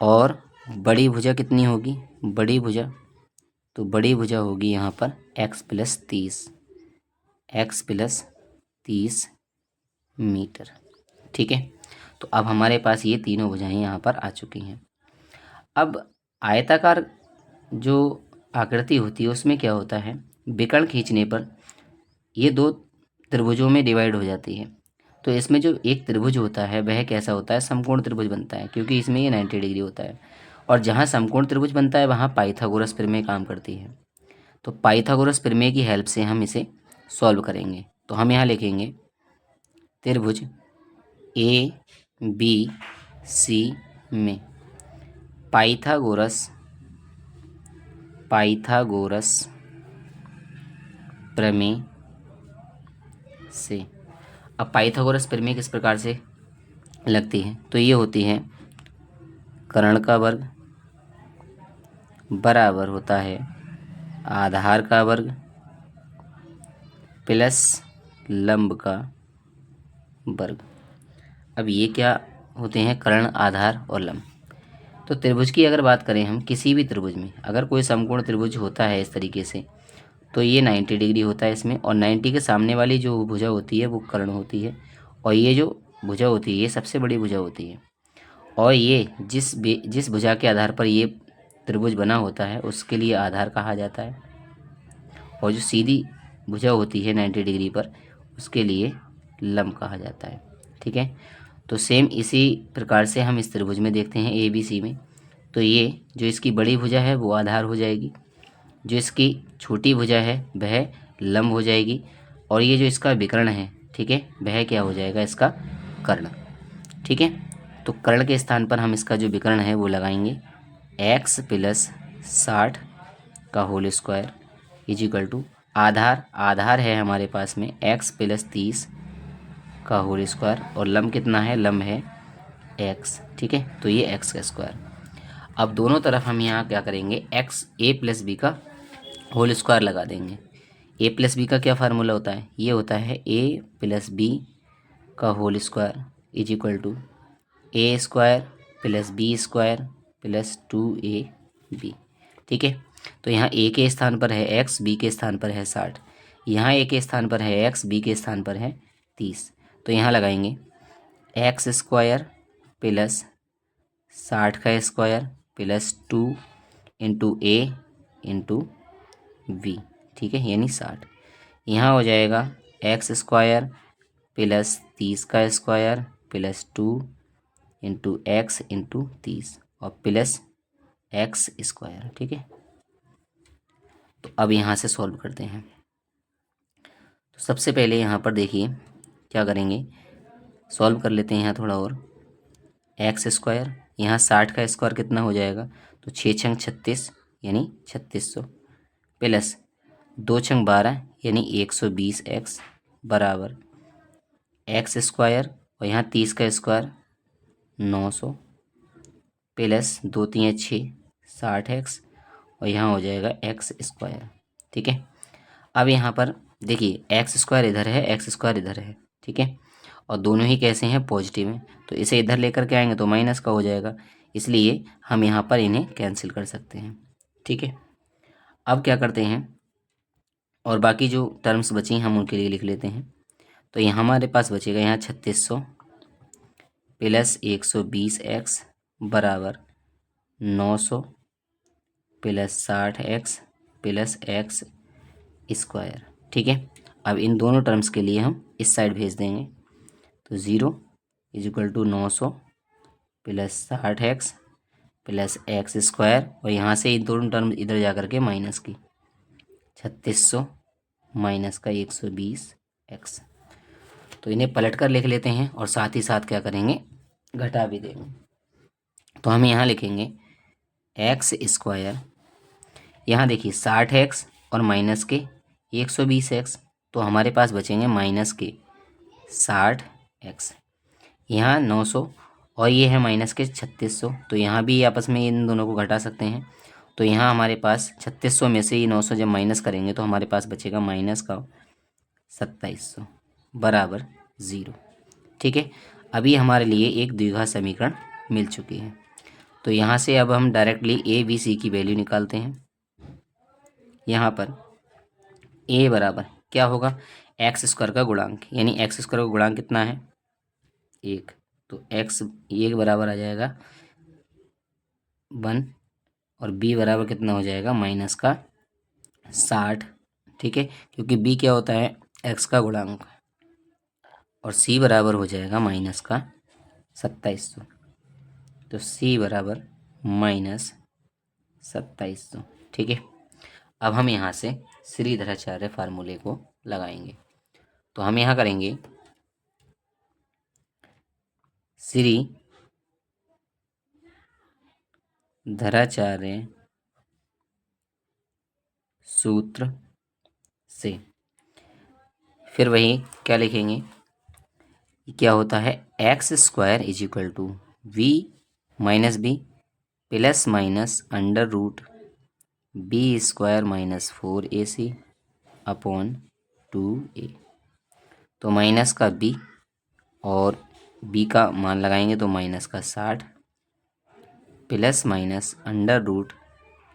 और बड़ी भुजा कितनी होगी, बड़ी भुजा होगी यहाँ पर x प्लस 30 मीटर, ठीक है। तो अब हमारे पास ये तीनों भुजाएं यहाँ पर आ चुकी हैं। अब आयताकार जो आकृति होती है उसमें क्या होता है, विकर्ण खींचने पर ये दो त्रिभुजों में डिवाइड हो जाती है। तो इसमें जो एक त्रिभुज होता है वह कैसा होता है, समकोण त्रिभुज बनता है, क्योंकि इसमें ये 90 डिग्री होता है। और जहाँ समकोण त्रिभुज बनता है वहाँ पाइथागोरस प्रमेय काम करती है। तो पाइथागोरस प्रमेय की हेल्प से हम इसे सॉल्व करेंगे। तो हम यहाँ लिखेंगे त्रिभुज ए बी सी में पाइथागोरस प्रमेय से। अब पाइथागोरस प्रमेय किस प्रकार से लगती है, तो ये होती है कर्ण का वर्ग बराबर होता है आधार का वर्ग प्लस लंब का वर्ग। अब ये क्या होते हैं, कर्ण, आधार और लंब। तो त्रिभुज की अगर बात करें हम, किसी भी त्रिभुज में अगर कोई समकोण त्रिभुज होता है इस तरीके से, तो ये 90 डिग्री होता है इसमें, और 90 के सामने वाली जो भुजा होती है वो कर्ण होती है, और ये जो भुजा होती है ये सबसे बड़ी भुजा होती है। और ये जिस भुजा के आधार पर ये त्रिभुज बना होता है उसके लिए आधार कहा जाता है, और जो सीधी भुजा होती है 90 डिग्री पर उसके लिए लंब कहा जाता है, ठीक है। तो सेम इसी प्रकार से हम इस त्रिभुज में देखते हैं ए बी सी में। तो ये जो इसकी बड़ी भुजा है वो आधार हो जाएगी, जो इसकी छोटी भुजा है वह लंब हो जाएगी, और ये जो इसका विकर्ण है, ठीक है, वह क्या हो जाएगा, इसका कर्ण, ठीक है। तो कर्ण के स्थान पर हम इसका जो विकर्ण है वो लगाएंगे x प्लस 60 का whole square is equal to आधार है हमारे पास में x प्लस 30 का होल स्क्वायर, और लंब कितना है, लंब है x, ठीक है। तो ये x का स्क्वायर। अब दोनों तरफ हम यहाँ क्या करेंगे, x a प्लस बी का होल स्क्वायर लगा देंगे। ए प्लस बी का क्या फार्मूला होता है, ये होता है a प्लस बी का whole square is equal to A square plus B square plus 2ab, ठीक है। तो यहाँ a के स्थान पर है x, b के स्थान पर है 60, यहाँ a के स्थान पर है x, b के स्थान पर है 30। तो यहाँ लगाएंगे x स्क्वायर प्लस 60 का square plus 2 into A into V, ठीक है, यानी 60। यहाँ हो जाएगा x स्क्वायर प्लस 30 का square plus 2 into x into 30 और प्लस x स्क्वायर, ठीक है। तो अब यहाँ से सॉल्व करते हैं। तो सबसे पहले यहाँ पर देखिए क्या करेंगे, सॉल्व कर लेते हैं यहाँ थोड़ा और। एक्स स्क्वायर, यहाँ 60 का स्क्वायर कितना हो जाएगा, तो 6×6 = 36 यानी 3600, प्लस 2×12 यानी 120x बराबर एक्स स्क्वायर, और यहाँ 30 का स्क्वायर 900, प्लस 2 3 6 60x, और यहाँ हो जाएगा एक्स स्क्वायर। ठीक है, अब यहाँ पर देखिए एक्स स्क्वायर इधर है, एक्स स्क्वायर इधर है। ठीक है, और दोनों ही कैसे हैं, पॉजिटिव हैं, तो इसे इधर लेकर के आएंगे तो माइनस का हो जाएगा, इसलिए हम यहाँ पर इन्हें कैंसिल कर सकते हैं। ठीक है, अब क्या करते हैं, और बाकी जो टर्म्स बची हम उनके लिए लिख लेते हैं। तो यहाँ हमारे पास बचेगा यहाँ 3600 प्लस 120x बराबर 900 plus 60x plus x square. ठीक है, अब इन दोनों टर्म्स के लिए हम इस साइड भेज देंगे, तो 0 = 900 plus 60x plus x square, और यहाँ से इन दोनों टर्म इधर जा कर के माइनस की 3600 माइनस का 120x। तो इन्हें पलट कर लिख लेते हैं और साथ ही साथ क्या करेंगे, घटा भी देंगे। तो हम यहाँ लिखेंगे एक्स स्क्वायर, यहाँ देखिए 60x और माइनस के 120x, तो हमारे पास बचेंगे माइनस के 60x, यहाँ 900 और ये है माइनस के 3600, तो यहाँ भी आपस में इन दोनों को घटा सकते हैं। तो यहाँ हमारे पास 3600 में से ये 900 जब माइनस करेंगे तो हमारे पास बचेगा माइनस का 2700 बराबर 0। ठीक है, अभी हमारे लिए एक द्विघात समीकरण मिल चुकी है। तो यहाँ से अब हम डायरेक्टली ए बी सी की वैल्यू निकालते हैं। यहाँ पर ए बराबर क्या होगा, एक्स स्क्वायर का गुणांक, यानी एक्स स्क्वायर का गुणांक कितना है, 1, तो एक्स 1 बराबर आ जाएगा 1, और बी बराबर कितना हो जाएगा, माइनस का 60। ठीक है, क्योंकि बी क्या होता है, एक्स का गुणांक, और सी बराबर हो जाएगा माइनस का 2700, तो सी बराबर माइनस 2700। ठीक है, अब हम यहाँ से श्रीधराचार्य फार्मूले को लगाएंगे। तो हम यहाँ करेंगे श्रीधराचार्य सूत्र से, फिर वही क्या लिखेंगे, क्या होता है, X square = V minus B plus minus under root B square minus 4ac upon 2a। तो माइनस का b और b का मान लगाएंगे तो माइनस का 60 plus minus under root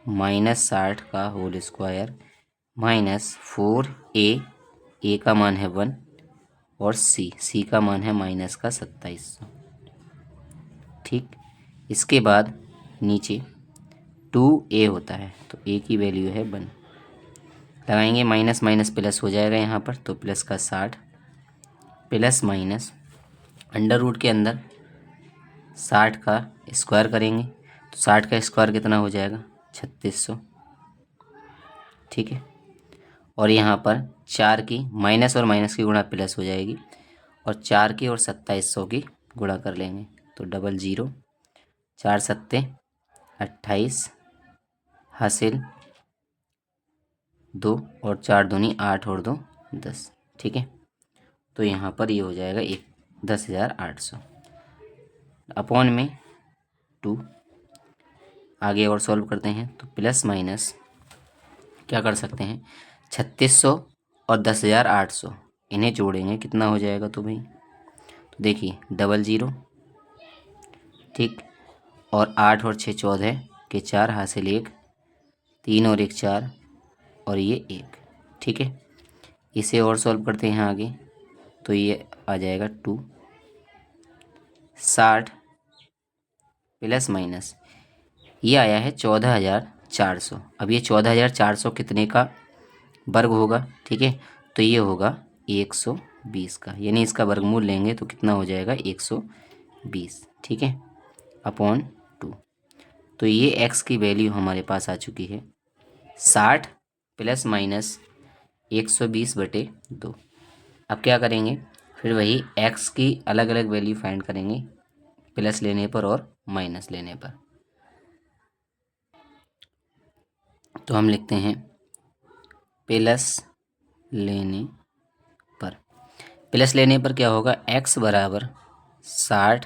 minus 60 का होल स्क्वायर माइनस 4a का मान है 1 और सी का मान है माइनस का 2700। ठीक, इसके बाद नीचे 2a होता है, तो a की वैल्यू है 1, लगाएंगे माइनस माइनस प्लस हो जाएगा यहाँ पर, तो प्लस का 60 प्लस माइनस अंडर रूट के अंदर 60 का स्क्वायर करेंगे, तो 60 का स्क्वायर कितना हो जाएगा, 3600। ठीक है, और यहाँ पर 4 की माइनस और माइनस की गुणा प्लस हो जाएगी, और 4 की और 2700 की गुणा कर लेंगे, तो 00 4 सत्ते 28 हासिल 2 और 4 दूनी 8 और 2 10। ठीक है, तो यहाँ पर ये हो जाएगा 10,800 अपॉन में 2। आगे और सॉल्व करते हैं, तो प्लस माइनस क्या कर सकते हैं, 3600 और 10,800 इन्हें जोड़ेंगे कितना हो जाएगा, तो भाई तो देखिए 00, ठीक, और 8 और 6 14 के 4 हासिल 1, 3 और 1 4, और ये 1। ठीक है, इसे और सॉल्व करते हैं आगे, तो ये आ जाएगा 2 60 प्लस माइनस ये आया है 14,400। अब ये 14,400 कितने का वर्ग होगा, ठीक है, तो ये होगा 120 का, यानी इसका वर्गमूल लेंगे तो कितना हो जाएगा 120। ठीक है, अपॉन 2। तो ये x की वैल्यू हमारे पास आ चुकी है 60 प्लस माइनस 120/2। अब क्या करेंगे, फिर वही x की अलग अलग वैल्यू फाइंड करेंगे, प्लस लेने पर और माइनस लेने पर। तो हम लिखते हैं प्लस लेने पर। प्लस लेने पर क्या होगा, x बराबर 60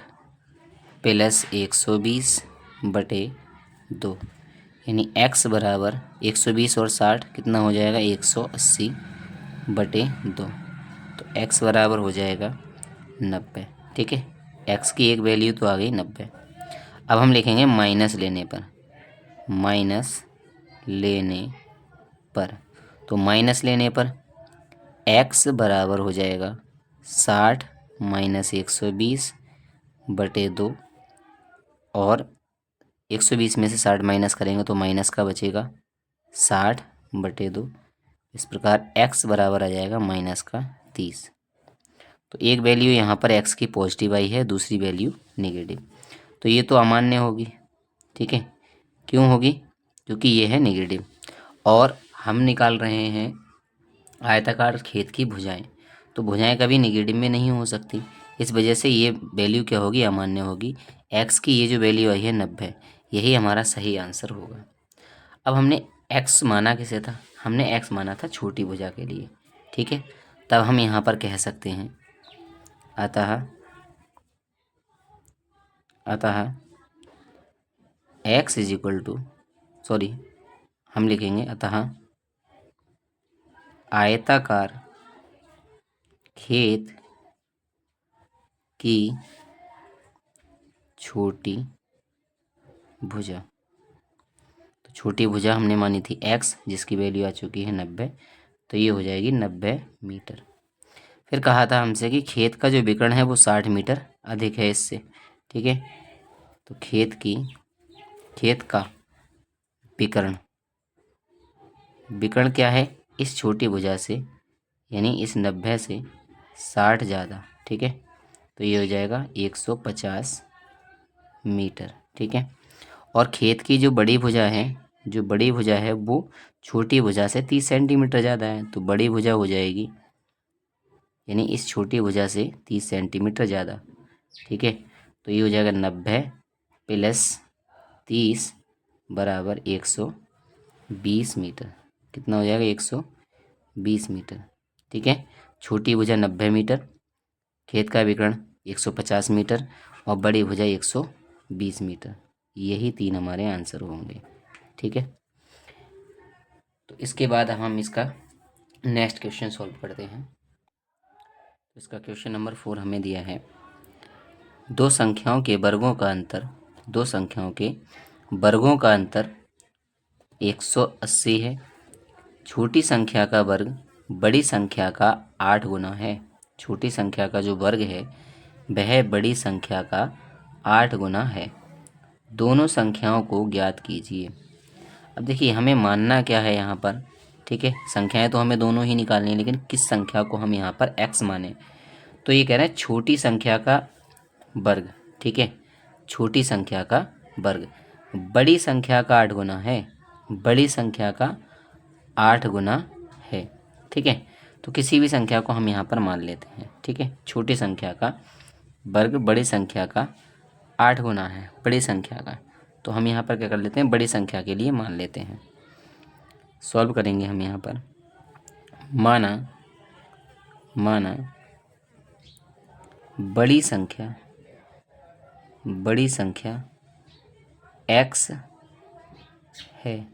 प्लस 120 बटे 2, यानी x बराबर 120 और 60 कितना हो जाएगा, 180 बटे 2। तो x बराबर हो जाएगा 90। ठीक है, x की एक वैल्यू तो आ गई 90। अब हम लिखेंगे माइनस लेने पर, माइनस लेने पर। तो माइनस लेने पर x बराबर हो जाएगा 60 माइनस 120 बटे 2, और 120 में से 60 माइनस करेंगे तो माइनस का बचेगा 60 बटे 2। इस प्रकार x बराबर आ जाएगा माइनस का 30। तो एक वैल्यू यहाँ पर x की पॉजिटिव आई है, दूसरी वैल्यू नेगेटिव। तो ये तो अमान्य होगी। ठीक है, क्यों होगी, क्योंकि ये है नेगेटिव और हम निकाल रहे हैं आयताकार खेत की भुजाएं। तो भुजाएं कभी नेगेटिव में नहीं हो सकती, इस वजह से ये वैल्यू क्या होगी, अमान्य होगी। x की ये जो वैल्यू आई है 90, यही हमारा सही आंसर होगा। अब हमने x माना किसे था, हमने x माना था छोटी भुजा के लिए। ठीक है, तब हम यहाँ पर कह सकते हैं अतः x is equal to, sorry हम लिखेंगे अतः आयताकार खेत की छोटी भुजा। तो छोटी भुजा हमने मानी थी x, जिसकी वैल्यू आ चुकी है 90, तो ये हो जाएगी 90 मीटर। फिर कहा था हमसे कि खेत का जो विकर्ण है वो 60 मीटर अधिक है इससे। ठीक है, तो खेत का विकर्ण, विकर्ण क्या है, इस छोटी भुजा से यानी इस 90 से 60 ज़्यादा। ठीक है, तो ये हो जाएगा 150 मीटर। ठीक है, और खेत की जो बड़ी भुजा है, जो बड़ी भुजा है वो छोटी भुजा से 30 सेंटीमीटर ज़्यादा है, तो बड़ी भुजा हो जाएगी यानी इस छोटी भुजा से 30 सेंटीमीटर ज़्यादा। ठीक है, तो ये हो जाएगा 90 प्लस 30 बराबर 120 मीटर। कितना हो जाएगा, 120 मीटर। ठीक है, छोटी भुजा 90 मीटर, खेत का विकर्ण 150 मीटर और बड़ी भुजा 120 मीटर। यही तीन हमारे आंसर होंगे। ठीक है, तो इसके बाद हम इसका नेक्स्ट क्वेश्चन सॉल्व करते हैं। इसका क्वेश्चन नंबर 4 हमें दिया है, दो संख्याओं के वर्गों का अंतर 180 है। छोटी संख्या का वर्ग बड़ी संख्या का 8 गुना है। छोटी संख्या का जो वर्ग है वह बड़ी संख्या का 8 गुना है। दोनों संख्याओं को ज्ञात कीजिए। अब देखिए हमें मानना क्या है यहाँ पर। ठीक है, संख्याएं तो हमें दोनों ही निकालनी है, लेकिन किस संख्या को हम यहाँ पर x माने। तो ये कह रहे हैं छोटी संख्या का वर्ग। ठीक है, छोटी संख्या का वर्ग बड़ी संख्या का 8 गुना है, बड़ी संख्या का 8 गुना है। ठीक है, तो किसी भी संख्या को हम यहाँ पर मान लेते हैं। ठीक है, छोटी संख्या का वर्ग बड़ी संख्या का 8 गुना है, बड़ी संख्या का। तो हम यहाँ पर क्या कर लेते हैं, बड़ी संख्या के लिए मान लेते हैं। सॉल्व करेंगे हम यहाँ पर, माना बड़ी संख्या x है।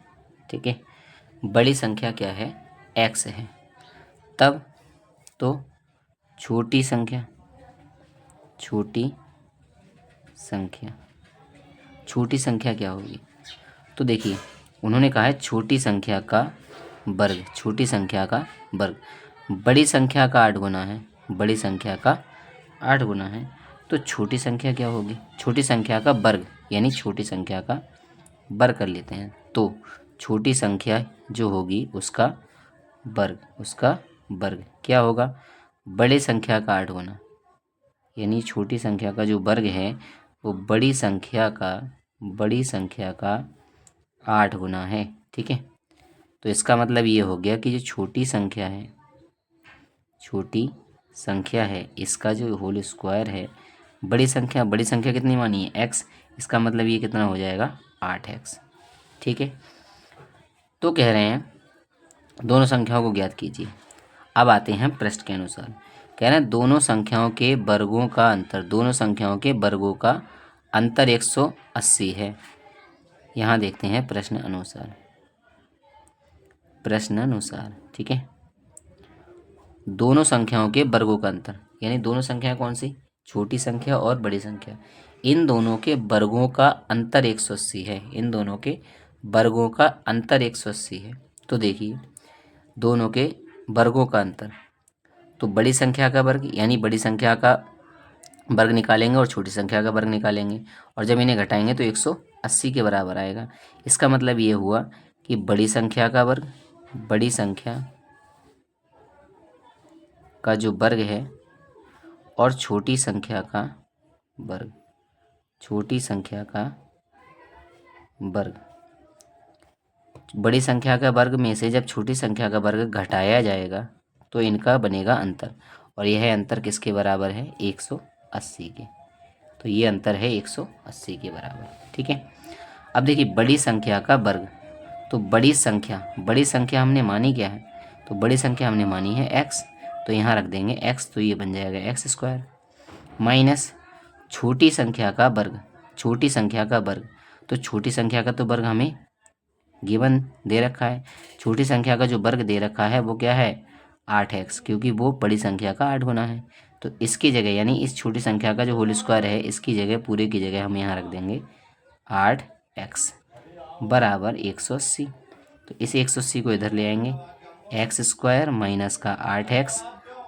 ठीक है, बड़ी संख्या क्या है, x है। तब तो छोटी संख्या क्या होगी। तो देखिए उन्होंने कहा है छोटी संख्या का वर्ग बड़ी संख्या का 8 गुना है, बड़ी संख्या का 8 गुना है। तो छोटी संख्या क्या होगी, छोटी संख्या का वर्ग, यानी छोटी संख्या का वर्ग कर लेते हैं। तो छोटी संख्या जो होगी उसका वर्ग क्या होगा, बड़ी संख्या का 8 गुना, यानी छोटी संख्या का जो वर्ग है वो बड़ी संख्या का 8 गुना है। ठीक है, तो इसका मतलब ये हो गया कि जो छोटी संख्या है इसका जो होल स्क्वायर है, बड़ी संख्या कितनी मानी है एक्स, इसका मतलब ये कितना हो जाएगा 8x। ठीक है, तो कह रहे हैं दोनों संख्याओं को ज्ञात कीजिए। अब आते हैं प्रश्न के अनुसार, कह रहे हैं दोनों संख्याओं के वर्गों का अंतर, दोनों संख्याओं के वर्गों का अंतर 180 है। यहाँ देखते हैं प्रश्न अनुसार। ठीक है, दोनों संख्याओं के वर्गों का अंतर, यानी दोनों संख्याएं कौन सी, छोटी संख्या और बड़ी संख्या, इन दोनों के वर्गों का अंतर 180 है। इन दोनों के वर्गों का अंतर 180 है। तो देखिए दोनों के वर्गों का अंतर, तो बड़ी संख्या का वर्ग यानी बड़ी संख्या का वर्ग निकालेंगे और छोटी संख्या का वर्ग निकालेंगे, और जब इन्हें घटाएंगे तो 180 के बराबर आएगा। इसका मतलब ये हुआ कि बड़ी संख्या का वर्ग, बड़ी संख्या का जो वर्ग है और छोटी संख्या का वर्ग, छोटी संख्या का वर्ग, बड़ी संख्या का वर्ग में से जब छोटी संख्या का वर्ग घटाया जाएगा तो इनका बनेगा अंतर, और यह अंतर किसके बराबर है 180 के। तो ये अंतर है 180 के बराबर। ठीक है, अब देखिए बड़ी संख्या का वर्ग, तो बड़ी संख्या हमने मानी क्या है, तो बड़ी संख्या हमने मानी है x, तो यहाँ रख देंगे x, तो ये बन जाएगा x² माइनस छोटी संख्या का वर्ग, छोटी संख्या का वर्ग, तो छोटी संख्या का तो वर्ग हमें गिवन दे रखा है, छोटी संख्या का जो वर्ग दे रखा है वो क्या है 8x, क्योंकि वो बड़ी संख्या का 8 गुना है। तो इसकी जगह यानी इस छोटी संख्या का जो होल स्क्वायर है इसकी जगह, पूरे की जगह हम यहाँ रख देंगे 8x बराबर 180। तो इस 180 को इधर ले आएंगे, x² माइनस का 8x,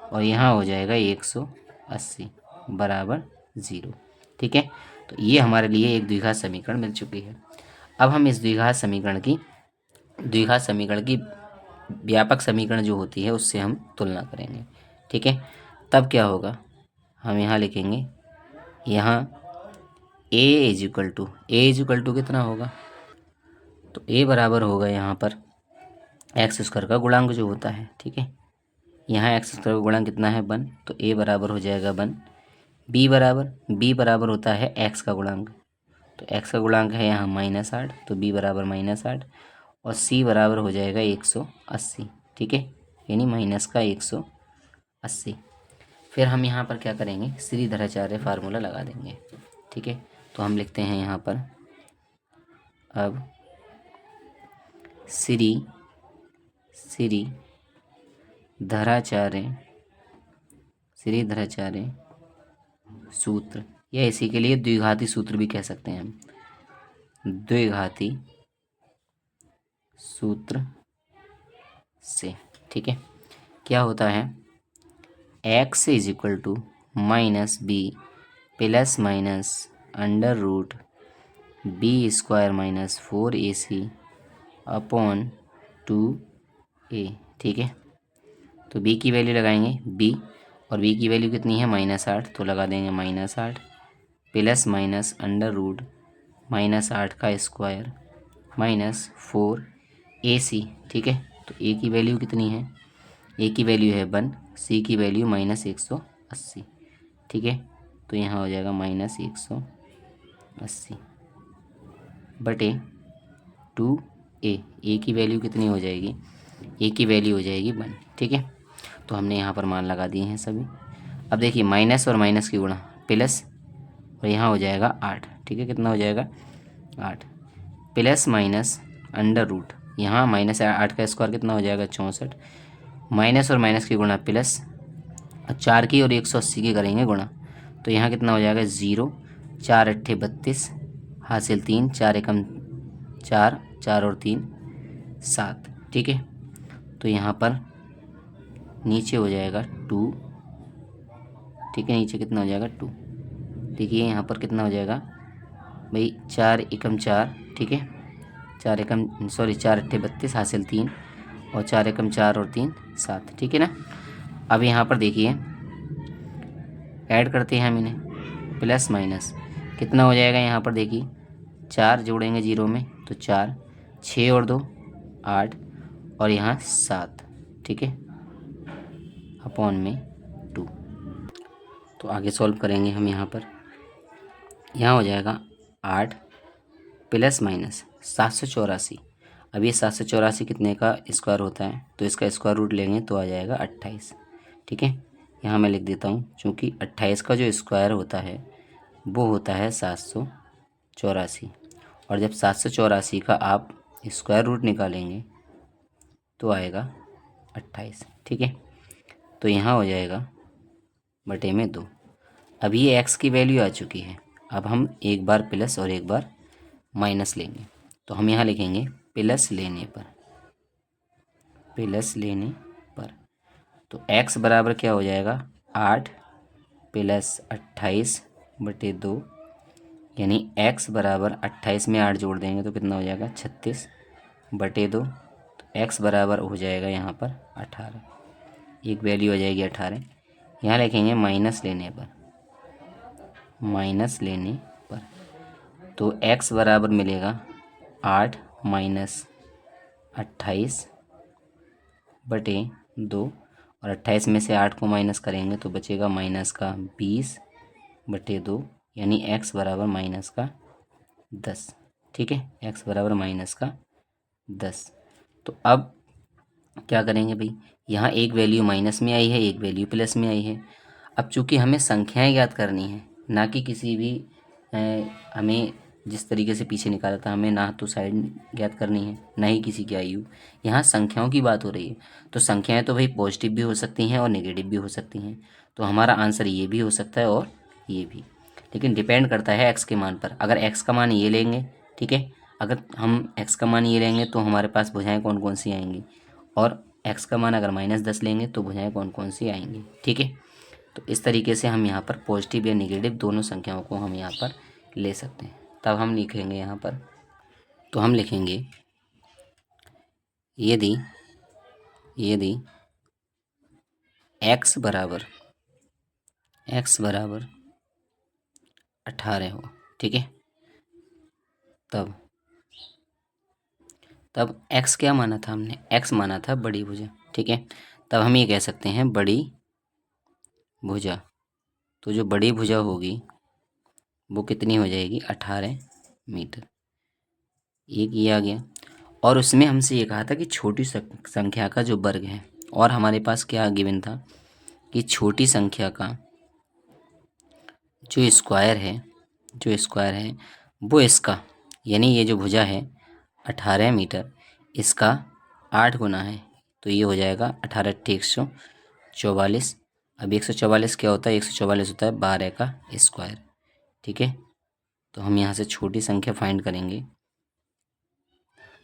और यहाँ हो जाएगा 180 बराबर 0। ठीक है, तो ये हमारे लिए एक द्विघात समीकरण मिल चुकी है। अब हम इस द्विघात समीकरण की व्यापक समीकरण जो होती है उससे हम तुलना करेंगे। ठीक है, तब क्या होगा, हम यहाँ लिखेंगे, यहाँ a इक्वल टू कितना होगा, तो a बराबर होगा यहाँ पर x² का गुणांक जो होता है। ठीक है, यहाँ x² का गुणांक कितना है 1, तो a बराबर हो जाएगा 1। b बराबर होता है x का गुणांक, तो x का गुणांक है यहाँ -8, तो b बराबर -8, और c बराबर हो जाएगा 180। ठीक है, यानी माइनस का 180। फिर हम यहाँ पर क्या करेंगे, श्रीधराचार्य फार्मूला लगा देंगे। ठीक है, तो हम लिखते हैं यहाँ पर, अब श्रीधराचार्य सूत्र, या इसी के लिए द्विघाती सूत्र भी कह सकते हैं हम, द्विघाती सूत्र से। ठीक है, क्या होता है, x equal to -b plus minus √b² - 4ac upon 2a। ठीक है, तो b की वैल्यू लगाएंगे b, और b की वैल्यू कितनी है -8, तो लगा देंगे -8 प्लस माइनस √8 का स्क्वायर माइनस 4ac। ठीक है, तो a की वैल्यू कितनी है, a की वैल्यू है 1, c की वैल्यू -180। ठीक है, तो यहाँ हो जाएगा -180 बटे 2a, a की वैल्यू कितनी हो जाएगी, a की वैल्यू हो जाएगी 1। ठीक है, तो हमने यहाँ पर मान लगा दिए हैं सभी। अब देखिए माइनस और माइनस की गुणा प्लस, और यहाँ हो जाएगा 8। ठीक है, कितना हो जाएगा 8 प्लस माइनस √, यहाँ -8 का स्क्वायर कितना हो जाएगा 64, माइनस और माइनस की गुणा प्लस, 4 की और 180 की करेंगे गुणा, तो यहाँ कितना हो जाएगा 0, 4 × 8 = 32, हासिल 3, 4 एकम 4, 4 और 3 7। ठीक है, तो यहाँ पर नीचे हो जाएगा 2। ठीक है, नीचे कितना हो जाएगा 2। देखिए यहाँ पर कितना हो जाएगा भाई, 4 एकम 4। ठीक है, 4 × 8 = 32, हासिल 3, और 4 एकम 4 और 3 7। ठीक है ना, अब यहाँ पर देखिए ऐड करते हैं हम इन्हें, प्लस माइनस कितना हो जाएगा, यहाँ पर देखिए 4 जोड़ेंगे 0 में तो 4, 6 और 2 8, और यहाँ 7। ठीक है, अपॉन में 2। तो आगे सॉल्व करेंगे हम यहाँ पर। यहाँ हो जाएगा 8 प्लस माइनस 784। अब ये 784 कितने का स्क्वायर होता है, तो इसका स्क्वायर रूट लेंगे तो आ जाएगा 28। ठीक है, यहाँ मैं लिख देता हूँ, चूँकि 28 का जो स्क्वायर होता है वो होता है 784, और जब 784 का आप स्क्वायर रूट निकालेंगे तो आएगा 28। ठीक है, तो यहाँ हो जाएगा बटे में 2। अब ये x की वैल्यू आ चुकी है। अब हम एक बार प्लस और एक बार माइनस लेंगे, तो हम यहाँ लिखेंगे प्लस लेने पर, प्लस लेने पर। तो x बराबर क्या हो जाएगा 8 प्लस 28 बटे 2, यानी x बराबर 28 में 8 जोड़ देंगे तो कितना हो जाएगा 36 बटे 2। तो x बराबर हो जाएगा यहाँ पर 18, एक वैल्यू हो जाएगी 18। यहाँ लिखेंगे माइनस लेने पर, माइनस लेने पर। तो x बराबर मिलेगा 8 माइनस 28 बटे 2, और 28 में से 8 को माइनस करेंगे तो बचेगा माइनस का 20 बटे 2, यानी x बराबर माइनस का 10। ठीक है, x बराबर माइनस का 10। तो अब क्या करेंगे भाई, यहाँ एक वैल्यू माइनस में आई है, एक वैल्यू प्लस में आई है। अब चूँकि हमें संख्याएं ज्ञात करनी है, ना कि किसी भी हमें जिस तरीके से पीछे निकाला था, हमें ना तो साइड ज्ञात करनी है ना ही किसी की आयु, यहाँ संख्याओं की बात हो रही है। तो संख्याएं तो भाई पॉजिटिव भी हो सकती हैं और नेगेटिव भी हो सकती हैं, तो हमारा आंसर ये भी हो सकता है और ये भी, लेकिन डिपेंड करता है एक्स के मान पर। अगर एक्स का मान ये लेंगे, ठीक है, अगर हम एक्स का मान ये लेंगे तो हमारे पास भुजाएं कौन कौन सी आएंगी, और एक्स का मान अगर -10 लेंगे तो भुजाएं कौन कौन सी आएंगी। ठीक है, तो इस तरीके से हम यहाँ पर पॉजिटिव या नेगेटिव दोनों संख्याओं को हम यहाँ पर ले सकते हैं। तब हम लिखेंगे यहाँ पर, तो हम लिखेंगे यदि x बराबर 18 हो, ठीक है, तब x क्या माना था हमने, x माना था बड़ी भुजा। ठीक है, तब हम ये कह सकते हैं बड़ी भुजा। तो जो बड़ी भुजा होगी वो कितनी हो जाएगी 18 मीटर। एक ये आ गया, और उसमें हमसे ये कहा था कि छोटी संख्या का जो वर्ग है, और हमारे पास क्या गिवन था कि छोटी संख्या का जो स्क्वायर है वो इसका, यानी ये जो भुजा है 18 मीटर, इसका 8 गुना है। तो ये हो जाएगा 18 × 144। अब 144 क्या होता है, 144 होता है 12 का स्क्वायर। ठीक है, तो हम यहाँ से छोटी संख्या फाइंड करेंगे।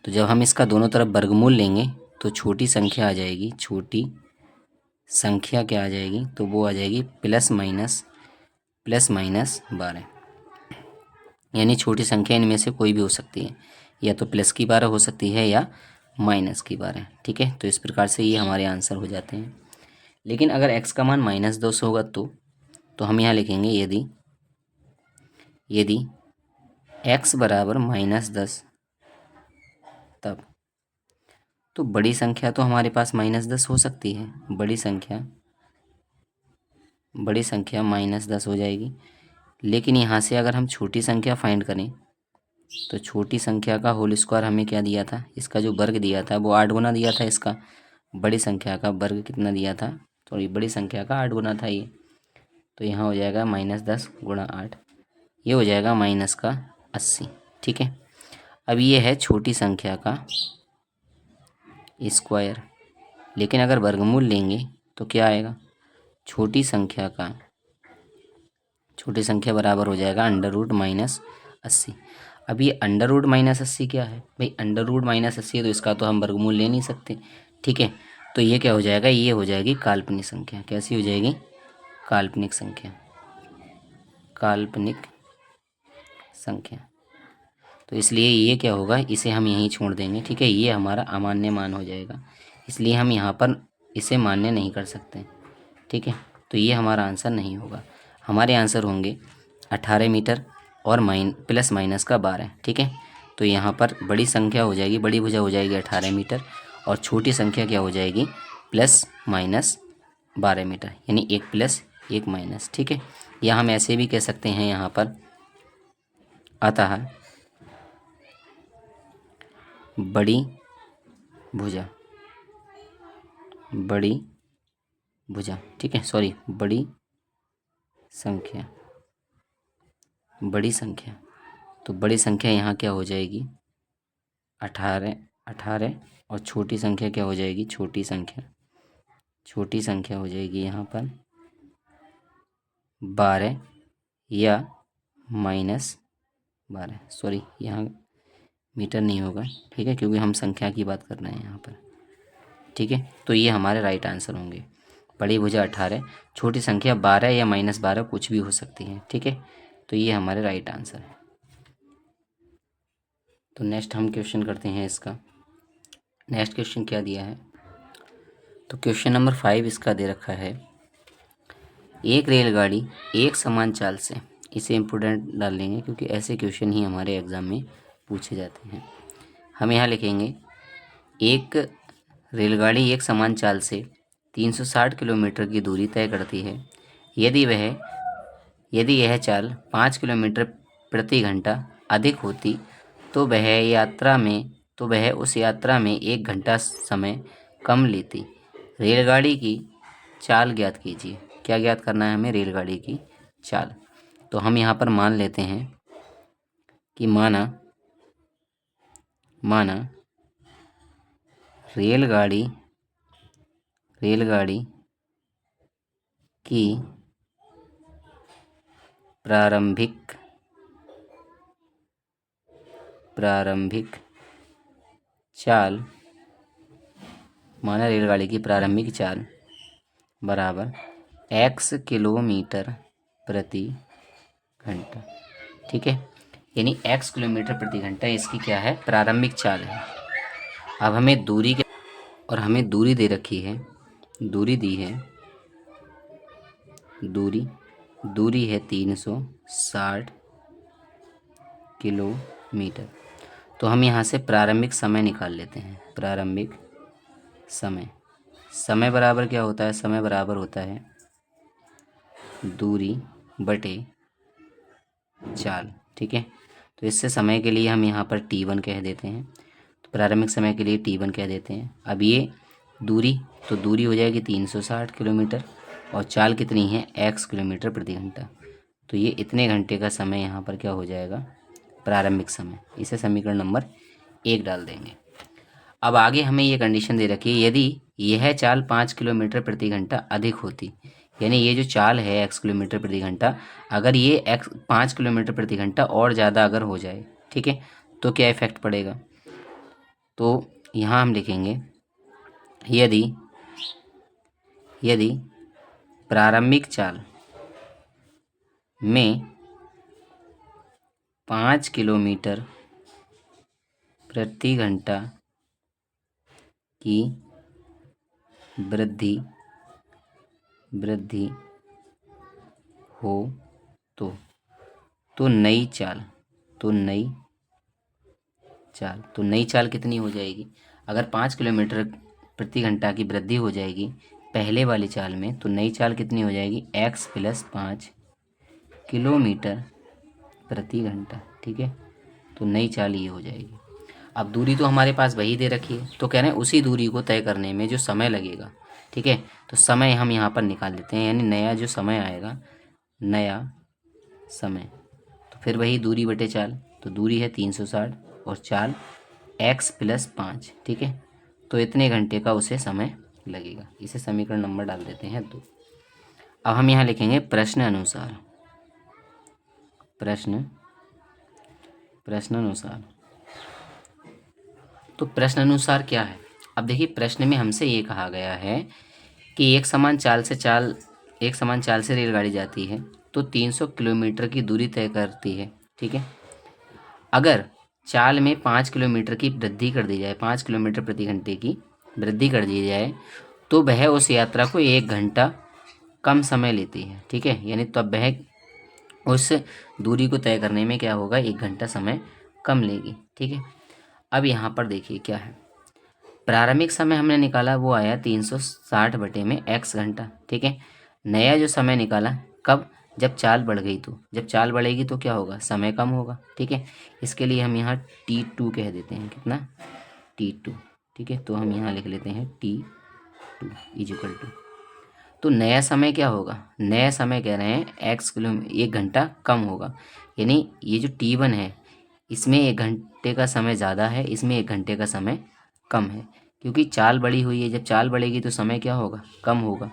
तो जब हम इसका दोनों तरफ वर्गमूल लेंगे तो छोटी संख्या आ जाएगी, छोटी संख्या क्या आ जाएगी, तो वो आ जाएगी प्लस माइनस 12, यानी छोटी संख्या इनमें से कोई भी हो सकती है, या तो प्लस की 12 हो सकती है या माइनस की 12। ठीक है, तो इस प्रकार से ये हमारे आंसर हो जाते हैं। लेकिन अगर x का मान -2 होगा तो हम यहाँ लिखेंगे यदि x बराबर -10, तब तो बड़ी संख्या तो हमारे पास -10 हो सकती है, बड़ी संख्या -10 हो जाएगी। लेकिन यहाँ से अगर हम छोटी संख्या फाइंड करें तो छोटी संख्या का होल स्क्वायर हमें क्या दिया था, इसका जो वर्ग दिया था वो 8 गुना दिया था इसका। बड़ी संख्या का वर्ग कितना दिया था, थोड़ी बड़ी संख्या का 8 गुना था ये। तो यहाँ हो जाएगा -10 गुणा 8, ये हो जाएगा -80। ठीक है, अब ये है छोटी संख्या का स्क्वायर। लेकिन अगर वर्गमूल लेंगे तो क्या आएगा, छोटी संख्या बराबर हो जाएगा √-80। अब ये √-80 क्या है भाई, √-80 है तो इसका तो हम वर्गमूल ले नहीं सकते। ठीक है, तो ये क्या हो जाएगा, ये हो जाएगी काल्पनिक संख्या। कैसी हो जाएगी, काल्पनिक संख्या। तो इसलिए ये क्या होगा, इसे हम यहीं छोड़ देंगे। ठीक है, ये हमारा अमान्य मान हो जाएगा, इसलिए हम यहाँ पर इसे मान्य नहीं कर सकते। ठीक है, तो ये हमारा आंसर नहीं होगा। हमारे आंसर होंगे 18 मीटर और प्लस माइनस का 12। ठीक है, तो यहाँ पर बड़ी संख्या हो जाएगी, बड़ी भुजा हो जाएगी 18 मीटर, और छोटी संख्या क्या हो जाएगी +- 12 मीटर, यानी 1 + एक माइनस, ठीक है। या हम ऐसे भी कह सकते हैं यहाँ पर, अतः बड़ी भुजा, बड़ी भुजा, ठीक है, सॉरी, बड़ी संख्या, बड़ी संख्या। तो बड़ी संख्या यहाँ क्या हो जाएगी, 18, 18, और छोटी संख्या क्या हो जाएगी, छोटी संख्या, छोटी संख्या हो जाएगी यहाँ पर 12 या -12, सॉरी यहाँ मीटर नहीं होगा, ठीक है, क्योंकि हम संख्या की बात कर रहे हैं यहाँ पर, ठीक है। तो ये हमारे राइट आंसर होंगे, बड़ी भुजा 18, छोटी संख्या 12 या -12 कुछ भी हो सकती है, ठीक है। तो ये हमारे राइट आंसर है। तो नेक्स्ट हम क्वेश्चन करते हैं इसका। नेक्स्ट क्वेश्चन क्या दिया है, तो क्वेश्चन नंबर 5 इसका दे रखा है, एक रेलगाड़ी एक समान चाल से, इसे इम्पोर्टेंट डाल लेंगे क्योंकि ऐसे क्वेश्चन ही हमारे एग्ज़ाम में पूछे जाते हैं। हम यहाँ लिखेंगे, एक रेलगाड़ी एक समान चाल से 360 किलोमीटर की दूरी तय करती है। यदि यह चाल 5 किलोमीटर प्रति घंटा अधिक होती तो वह उस यात्रा में 1 घंटा समय कम लेती। रेलगाड़ी की चाल ज्ञात कीजिए। क्या ज्ञात करना है हमें, रेलगाड़ी की चाल। तो हम यहाँ पर मान लेते हैं कि माना रेलगाड़ी की प्रारंभिक चाल, माना रेलगाड़ी की प्रारंभिक चाल बराबर x किलोमीटर प्रति घंटा, ठीक है। यानी x किलोमीटर प्रति घंटा इसकी क्या है, प्रारंभिक चाल है। अब हमें दूरी दे रखी है, दूरी है 360 किलोमीटर। तो हम यहाँ से प्रारंभिक समय निकाल लेते हैं। प्रारंभिक समय बराबर क्या होता है, समय बराबर होता है दूरी बटे चाल, ठीक है। तो इससे समय के लिए हम यहाँ पर t1 कह देते हैं, तो प्रारंभिक समय के लिए t1 कह देते हैं। अब ये दूरी हो जाएगी 360 किलोमीटर और चाल कितनी है, x किलोमीटर प्रति घंटा। तो ये इतने घंटे का समय यहाँ पर क्या हो जाएगा, प्रारंभिक समय। इसे समीकरण नंबर 1 डाल देंगे। अब आगे हमें ये कंडीशन दे रखी है, यदि यह चाल 5 किलोमीटर प्रति घंटा अधिक होती, यानी ये जो चाल है x किलोमीटर प्रति घंटा, अगर ये 5 किलोमीटर प्रति घंटा और ज़्यादा अगर हो जाए, ठीक है, तो क्या इफेक्ट पड़ेगा। तो यहाँ हम लिखेंगे, यदि प्रारंभिक चाल में 5 किलोमीटर प्रति घंटा की वृद्धि हो तो नई चाल कितनी हो जाएगी। अगर 5 किलोमीटर प्रति घंटा की वृद्धि हो जाएगी पहले वाली चाल में, तो नई चाल कितनी हो जाएगी, x + 5 किलोमीटर प्रति घंटा, ठीक है। तो नई चाल ये हो जाएगी। अब दूरी तो हमारे पास वही दे रखी है, तो कह रहे हैं उसी दूरी को तय करने में जो समय लगेगा, ठीक है, तो समय हम यहाँ पर निकाल देते हैं, यानी नया जो समय आएगा, नया समय, तो फिर वही दूरी बटे चाल। तो दूरी है 360 और चाल x + 5, ठीक है, तो इतने घंटे का उसे समय लगेगा। इसे समीकरण नंबर डाल देते हैं 2। अब हम यहाँ लिखेंगे प्रश्न अनुसार। तो प्रश्न अनुसार क्या है। अब देखिए, प्रश्न में हमसे ये कहा गया है कि एक समान चाल से रेलगाड़ी जाती है तो 300 किलोमीटर की दूरी तय करती है, ठीक है। अगर चाल में 5 किलोमीटर की वृद्धि कर दी जाए, 5 किलोमीटर प्रति घंटे की वृद्धि कर दी जाए, तो वह उस यात्रा को 1 घंटा कम समय लेती है, ठीक है। यानी तब वह उस दूरी को तय करने में क्या होगा, 1 घंटा समय कम लेगी, ठीक है। अब यहाँ पर देखिए क्या है, प्रारंभिक समय हमने निकाला वो आया 360 बटे में x घंटा, ठीक है। नया जो समय निकाला कब, जब चाल बढ़ गई, तो जब चाल बढ़ेगी तो क्या होगा, समय कम होगा। ठीक है, इसके लिए हम यहाँ T2 कह देते हैं, कितना, T2। ठीक है, तो हम यहाँ लिख लेते हैं T2 इजिकल टू, तो नया समय क्या होगा, नया समय कह रहे हैं x किलो 1 घंटा कम होगा, यानी ये जो T1 है इसमें 1 घंटे का समय ज़्यादा है, इसमें 1 घंटे का समय कम है, क्योंकि चाल बढ़ी हुई है। जब चाल बढ़ेगी तो समय क्या होगा, कम होगा।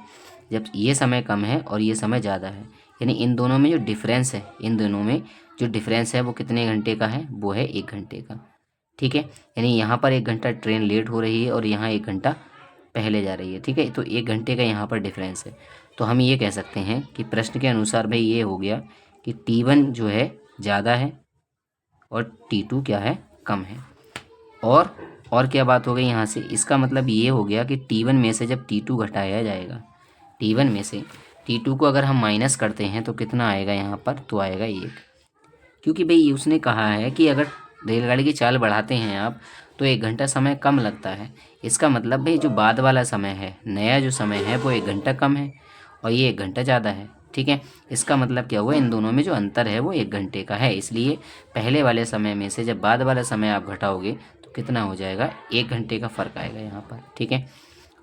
जब ये समय कम है और ये समय ज़्यादा है, यानी इन दोनों में जो डिफरेंस है, इन दोनों में जो डिफरेंस है वो कितने घंटे का है, वो है 1 घंटे का। ठीक है, यानी यहाँ पर 1 घंटा ट्रेन लेट हो रही है और यहाँ 1 घंटा पहले जा रही है। ठीक है, तो 1 घंटे का यहाँ पर डिफरेंस है। तो हम ये कह सकते हैं कि प्रश्न के अनुसार भाई ये हो गया कि T1 जो है ज़्यादा है और T2 क्या है, कम है। और क्या बात हो गई यहाँ से, इसका मतलब ये हो गया कि T1 में से जब T2 घटाया जाएगा, T1 में से T2 को अगर हम माइनस करते हैं तो कितना आएगा यहाँ पर, तो आएगा 1। क्योंकि भाई उसने कहा है कि अगर रेलगाड़ी की चाल बढ़ाते हैं आप तो 1 घंटा समय कम लगता है। इसका मतलब भाई जो बाद वाला समय है, नया जो समय है वो 1 घंटा कम है और ये 1 घंटा ज़्यादा है। ठीक है, इसका मतलब क्या हुआ, इन दोनों में जो अंतर है वो 1 घंटे का है। इसलिए पहले वाले समय में से जब बाद वाला समय आप घटाओगे तो कितना हो जाएगा, 1 घंटे का फ़र्क आएगा यहाँ पर। ठीक है,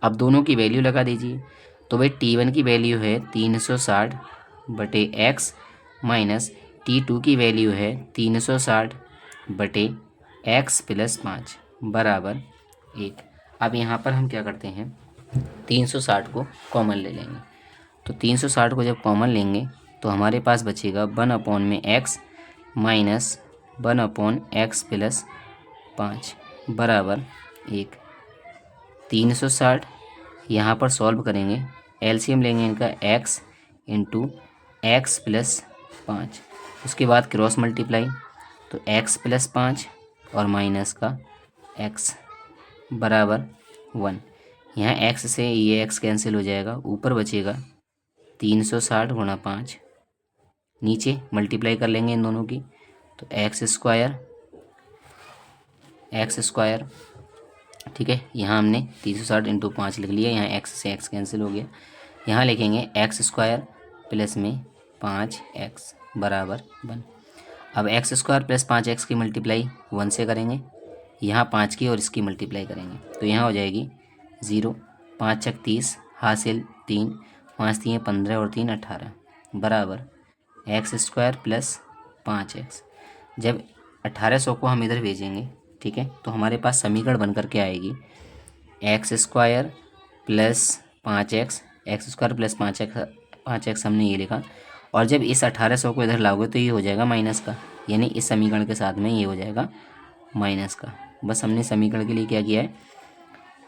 अब दोनों की वैल्यू लगा दीजिए। तो भाई T1 की वैल्यू है 360 बटे एक्स माइनस T2 की वैल्यू है 360 बटे एक्स प्लस 5 बराबर 1। अब यहाँ पर हम क्या करते हैं, 360 को कॉमन ले लेंगे। तो 360 को जब कॉमन लेंगे तो हमारे पास बचेगा 1 में एक्स माइनस 1 प्लस 5 बराबर 1। 360 यहाँ पर सॉल्व करेंगे, एलसीएम लेंगे इनका x इंटू एक्स प्लस 5, उसके बाद क्रॉस मल्टीप्लाई, तो x प्लस 5 और माइनस का x बराबर 1। यहाँ x से ये x कैंसिल हो जाएगा, ऊपर बचेगा 360 गुणा 5, नीचे मल्टीप्लाई कर लेंगे इन दोनों की, तो एक्स स्क्वायर। ठीक है, यहाँ हमने 360 इंटू 5 लिख लिया, यहाँ x से x कैंसिल हो गया। यहाँ लिखेंगे एक्स स्क्वायर प्लस में 5x बराबर 1। अब एक्स स्क्वायर प्लस 5x की मल्टीप्लाई 1 से करेंगे, यहाँ 5 की और इसकी मल्टीप्लाई करेंगे, तो यहाँ हो जाएगी 0, 5 छक 30 हासिल 3, 5 3 15 और 3 18 बराबर एक्स स्क्वायर प्लस 5x। जब 1800 को हम इधर भेजेंगे, ठीक है, तो हमारे पास समीकरण बन करके आएगी x square plus 5x, x square plus 5x हमने ये लिखा, और जब इस 1800 को इधर लाओगे तो ये हो जाएगा माइनस का, यानी इस समीकरण के साथ में ये हो जाएगा माइनस का। बस हमने समीकरण के लिए क्या किया है,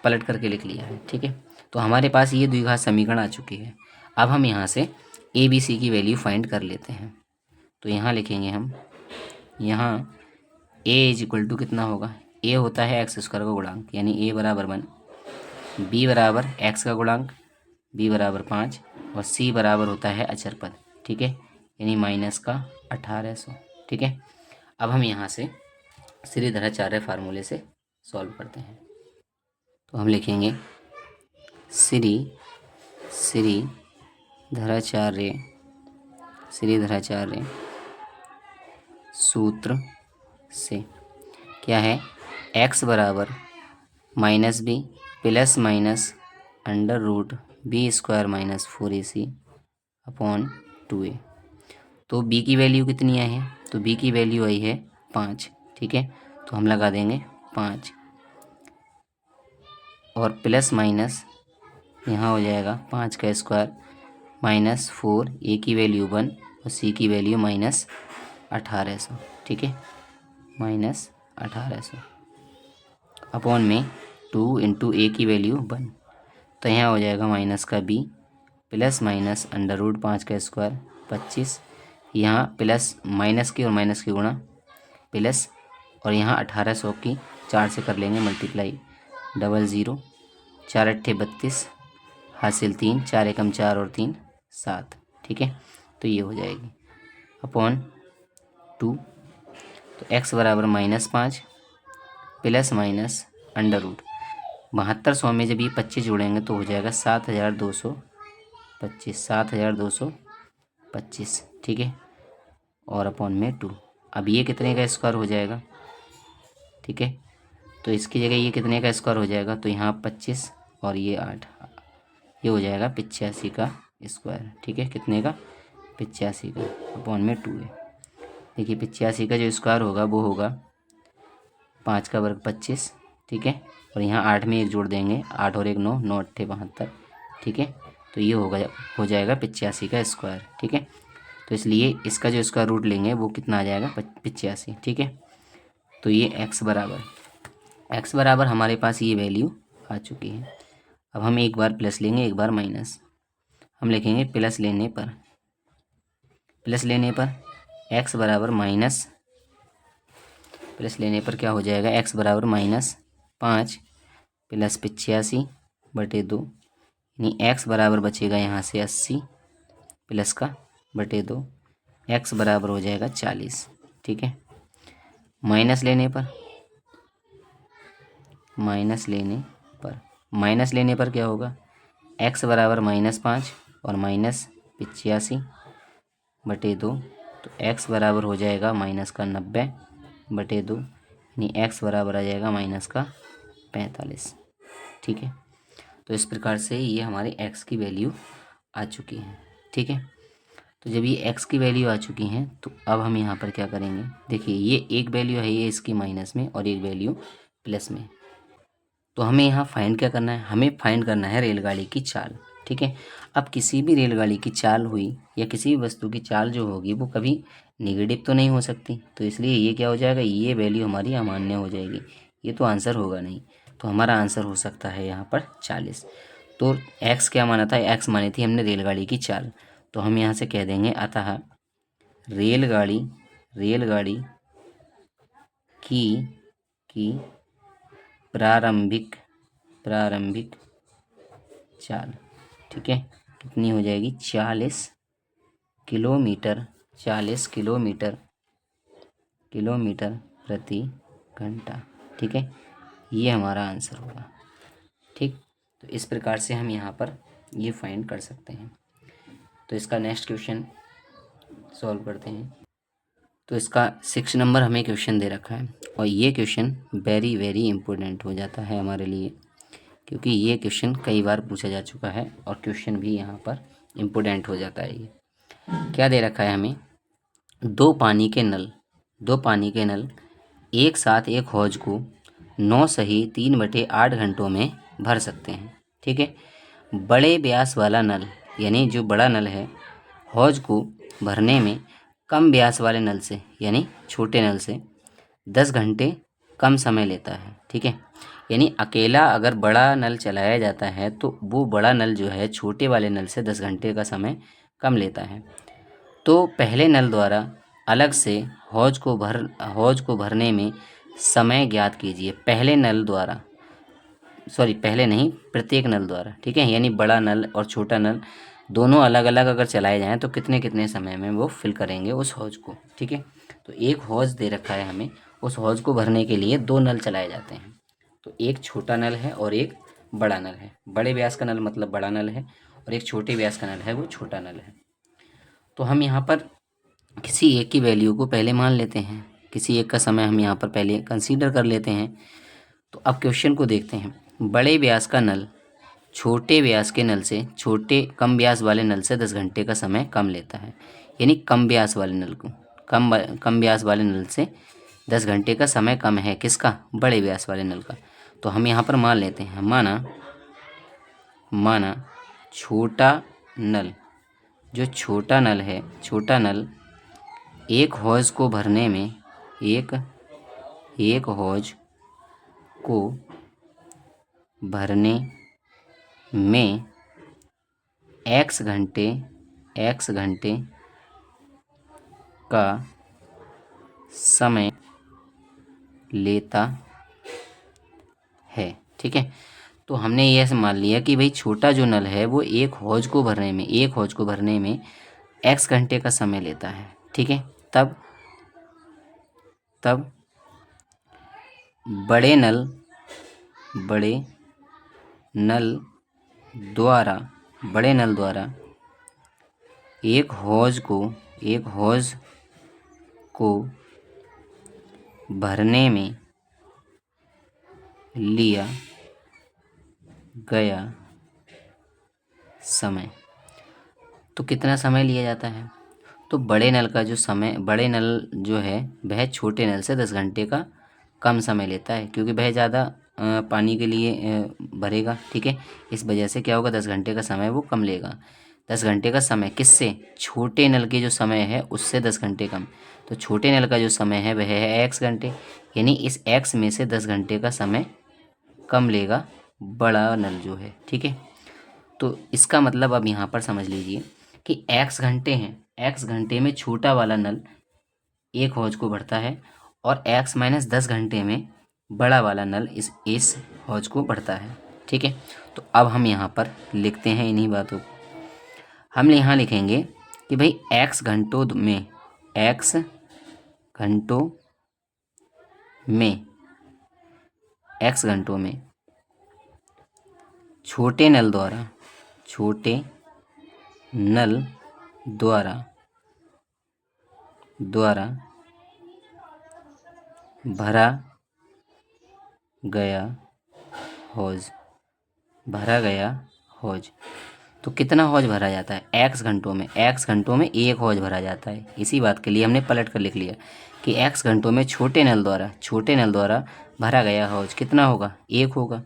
पलट करके लिख लिया है। ठीक है, तो हमारे पास ये द्विघात समीकरण आ चुकी है। अब हम यहाँ से ए बी सी की वैल्यू फाइंड कर लेते हैं। तो यहाँ लिखेंगे हम, यहाँ a इज इक्वल टू कितना होगा, a होता है एक्स स्क्वायर का गुणांक, यानी a बराबर 1, b बराबर x का गुणांक, b बराबर 5 और c बराबर होता है अचर पद। ठीक है, यानी माइनस का 1800। ठीक है, अब हम यहाँ से श्रीधराचार्य फार्मूले से सॉल्व करते हैं। तो हम लिखेंगे श्रीधराचार्य सूत्र से क्या है, x बराबर minus B plus minus under root B square minus 4ac upon 2a। तो b की वैल्यू कितनी आई है, तो b की वैल्यू आई है 5। ठीक है, तो हम लगा देंगे 5 और प्लस माइनस यहाँ हो जाएगा 5 का स्क्वायर माइनस 4, a की वैल्यू 1 और c की वैल्यू माइनस 1800। ठीक है, माइनस 1800 अपॉन में 2 इंटू ए की वैल्यू 1, तो यहाँ हो जाएगा माइनस का b plus minus under root 5 का स्क्वायर 25, यहाँ प्लस माइनस की और माइनस की गुणा प्लस, और यहाँ 1800 की 4 से कर लेंगे मल्टीप्लाई, 00 4 अट्ठे 32 हासिल 3, 4 एकम 4 और 3 7। ठीक है, तो ये हो जाएगी अपॉन 2, तो x बराबर -5 प्लस माइनस अंडर रूट 7200 में जब ये 25 जोड़ेंगे तो हो जाएगा 7250 25, 7225, ठीक है, और अपॉन में 2। अब ये कितने का स्क्वायर हो जाएगा, ठीक है, तो इसकी जगह ये कितने का स्क्वायर हो जाएगा, तो यहाँ 25 और ये 8, ये हो जाएगा 85 का स्क्वायर, ठीक है, कितने का, 85 का, अपॉन में 2 है। देखिए 85 का जो स्क्वायर होगा वो होगा 5 का वर्ग 25, ठीक है, और यहाँ 8 में 1 जोड़ देंगे, 8 और 1 9, 9 8 72, ठीक है, तो ये हो जाएगा 85 का स्क्वायर, ठीक है। तो इसलिए इसका जो स्क्वायर रूट लेंगे वो कितना आ जाएगा, 85, ठीक है। तो ये x बराबर हमारे पास ये वैल्यू आ चुकी है। अब हम एक बार प्लस लेंगे, एक बार माइनस। हम लिखेंगे प्लस लेने पर x बराबर माइनस, प्लस लेने पर क्या हो जाएगा, x बराबर -5 प्लस 85/2, यानी x बराबर बचेगा यहाँ से 80 प्लस का बटे 2, x बराबर हो जाएगा 40, ठीक है। माइनस लेने पर क्या होगा, x बराबर -5 और -85/2, तो x बराबर हो जाएगा -90/2, यानी x बराबर आ जाएगा -45, ठीक है। तो इस प्रकार से ये हमारे x की वैल्यू आ चुकी है, ठीक है। तो जब ये x की वैल्यू आ चुकी हैं तो अब हम यहाँ पर क्या करेंगे, देखिए ये एक वैल्यू है ये इसकी माइनस में और एक वैल्यू प्लस में। तो हमें यहाँ फाइंड क्या करना है, हमें फाइंड करना है रेलगाड़ी की चाल, ठीक है। अब किसी भी रेलगाड़ी की चाल हुई या किसी भी वस्तु की चाल जो होगी वो कभी निगेटिव तो नहीं हो सकती, तो इसलिए ये क्या हो जाएगा, ये वैल्यू हमारी अमान्य हो जाएगी, ये तो आंसर होगा नहीं। तो हमारा आंसर हो सकता है यहाँ पर 40। तो x क्या माना था, x मानी थी हमने रेलगाड़ी की चाल, तो हम यहाँ से कह देंगे अतः रेलगाड़ी की प्रारंभिक चाल, ठीक है, कितनी हो जाएगी, 40 किलोमीटर प्रति घंटा, ठीक है, ये हमारा आंसर होगा, ठीक। तो इस प्रकार से हम यहाँ पर ये फाइंड कर सकते हैं। तो इसका नेक्स्ट क्वेश्चन सॉल्व करते हैं। तो इसका 6 नंबर हमें क्वेश्चन दे रखा है और ये क्वेश्चन वेरी वेरी इम्पोर्टेंट हो जाता है हमारे लिए, क्योंकि ये क्वेश्चन कई बार पूछा जा चुका है और क्वेश्चन भी यहाँ पर इम्पोर्टेंट हो जाता है। ये क्या दे रखा है हमें, दो पानी के नल एक साथ एक हौज को 9 सही 3/8 घंटों में भर सकते हैं, ठीक है। बड़े व्यास वाला नल, यानी जो बड़ा नल है, हौज को भरने में कम व्यास वाले नल से, यानी छोटे नल से 10 घंटे कम समय लेता है, ठीक है। यानी अकेला अगर बड़ा नल चलाया जाता है तो वो बड़ा नल जो है छोटे वाले नल से 10 घंटे का समय कम लेता है। तो पहले नल द्वारा अलग से हौज को भरने में समय ज्ञात कीजिए। पहले नहीं, प्रत्येक नल द्वारा, ठीक है, यानी बड़ा नल और छोटा नल दोनों अलग अलग अगर चलाए जाएं तो कितने कितने समय में वो फिल करेंगे उस हौज को, ठीक है। तो एक हौज दे रखा है हमें, उस हौज को भरने के लिए 2 नल चलाए जाते हैं। तो एक छोटा नल है और एक बड़ा नल है। बड़े व्यास का नल मतलब बड़ा नल है और एक छोटे व्यास का नल है वो छोटा नल है। तो हम यहाँ पर किसी एक की वैल्यू को पहले मान लेते हैं, किसी एक का समय हम यहाँ पर पहले कंसीडर कर लेते हैं। तो अब क्वेश्चन को देखते हैं। बड़े व्यास का नल छोटे व्यास के नल से, कम व्यास वाले नल से 10 घंटे का समय कम लेता है, यानी कम व्यास वाले नल से 10 घंटे का समय कम है, किसका, बड़े व्यास वाले नल का। तो हम यहाँ पर मान लेते हैं, माना छोटा नल, जो छोटा नल है, छोटा नल एक हौज को भरने में एक हौज को भरने में x घंटे का समय लेता है, ठीक है। तो हमने यह मान लिया कि भाई छोटा जो नल है वो एक हौज को भरने में x घंटे का समय लेता है, ठीक है। तब बड़े नल द्वारा एक हौज को भरने में लिया गया समय। तो कितना समय लिया जाता है? तो बड़े नल जो है वह छोटे नल से 10 घंटे का कम समय लेता है, क्योंकि वह ज़्यादा पानी के लिए भरेगा। ठीक है, इस वजह से क्या होगा, 10 घंटे का समय वो कम लेगा। 10 घंटे का समय किससे? छोटे नल के जो समय है उससे 10 घंटे कम। तो छोटे नल का जो समय है वह है x घंटे, यानी इस x में से 10 घंटे का समय कम लेगा बड़ा नल जो है। ठीक है, तो इसका मतलब अब यहाँ पर समझ लीजिए कि x घंटे हैं, x घंटे में छोटा वाला नल एक हौज को भरता है और x माइनस 10 घंटे में बड़ा वाला नल इस हौज को भरता है। ठीक है, तो अब हम यहाँ पर लिखते हैं इन्हीं बातों को। हम यहाँ लिखेंगे कि भाई x घंटों में छोटे नल द्वारा भरा गया हौज। तो कितना हौज भरा जाता है? x घंटों में एक हौज भरा जाता है। इसी बात के लिए हमने पलट कर लिख लिया कि x घंटों में छोटे नल द्वारा भरा गया हौज कितना होगा? 1 होगा।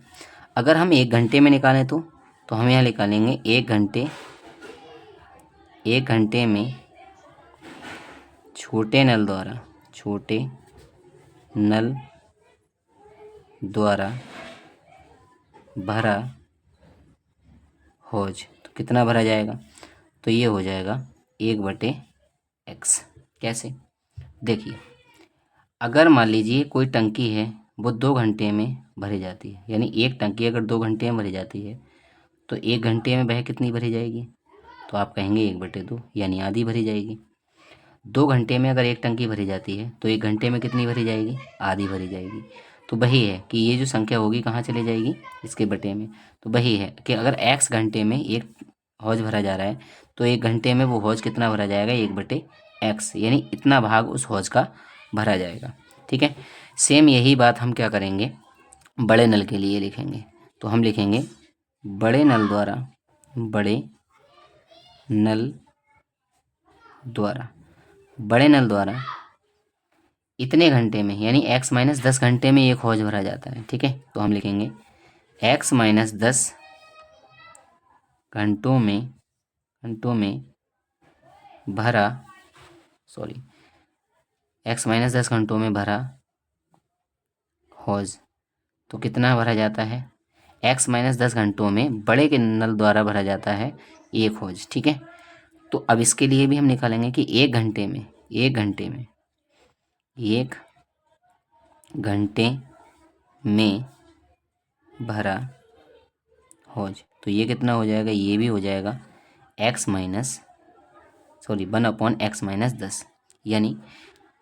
अगर हम 1 घंटे में निकालें तो हम यहाँ निकालेंगे 1 घंटे में छोटे नल द्वारा भरा हौज तो कितना भरा जाएगा? तो ये हो जाएगा 1/x। कैसे? देखिए, अगर मान लीजिए कोई टंकी है वो 2 घंटे में भरी जाती है, यानी एक टंकी अगर 2 घंटे में भरी जाती है तो 1 घंटे में वह कितनी भरी जाएगी? तो आप कहेंगे 1/2, यानी आधी भरी जाएगी। 2 घंटे में अगर एक टंकी भरी जाती है तो 1 घंटे में कितनी भरी जाएगी? आधी भरी जाएगी। तो वही है कि ये जो संख्या होगी कहाँ चली जाएगी? इसके बटे में। तो वही है कि अगर x घंटे में एक हौज भरा जा रहा है तो 1 घंटे में वो हौज कितना भरा जाएगा? 1/x, यानी इतना भाग उस हौज का भरा जाएगा। ठीक है, सेम यही बात हम क्या करेंगे, बड़े नल के लिए लिखेंगे। तो हम लिखेंगे बड़े नल द्वारा इतने घंटे में, यानी x माइनस 10 घंटे में एक हौज भरा जाता है। ठीक है, तो हम लिखेंगे x माइनस 10 घंटों में भरा हौज तो कितना भरा जाता है? x माइनस 10 घंटों में बड़े के नल द्वारा भरा जाता है 1 हौज। ठीक है, तो अब इसके लिए भी हम निकालेंगे कि 1 घंटे में भरा हौज तो ये कितना हो जाएगा? ये भी हो जाएगा 1/x माइनस 10, यानी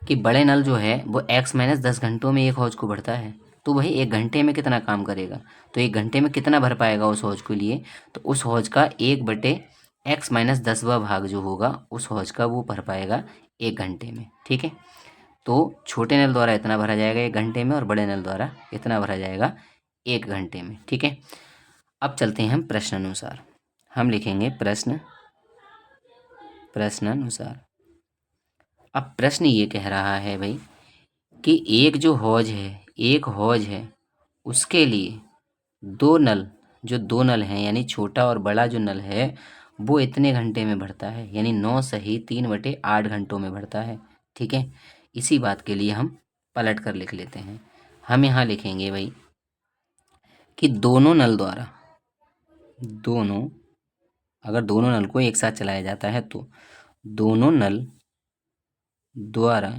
कि बड़े नल जो है वो x माइनस 10 घंटों में एक हौज को भरता है। तो वही 1 घंटे में कितना काम करेगा? तो 1 घंटे में कितना भर पाएगा उस हौज के लिए? तो उस हौज का 1/x माइनस 10वां भाग जो होगा उस हौज का वो भर पाएगा 1 घंटे में। ठीक है, तो छोटे नल द्वारा इतना भरा जाएगा 1 घंटे में और बड़े नल द्वारा इतना भरा जाएगा 1 घंटे में। ठीक है, अब चलते हैं हम प्रश्न अनुसार। हम लिखेंगे प्रश्न अनुसार। अब प्रश्न ये कह रहा है भाई कि एक हौज है उसके लिए दो नल हैं, यानी छोटा और बड़ा जो नल है वो इतने घंटे में भरता है, यानी 9 सही 3/8 घंटों में भरता है। ठीक है, इसी बात के लिए हम पलट कर लिख लेते हैं। हम यहाँ लिखेंगे भाई कि अगर दोनों नल को एक साथ चलाया जाता है तो दोनों नल द्वारा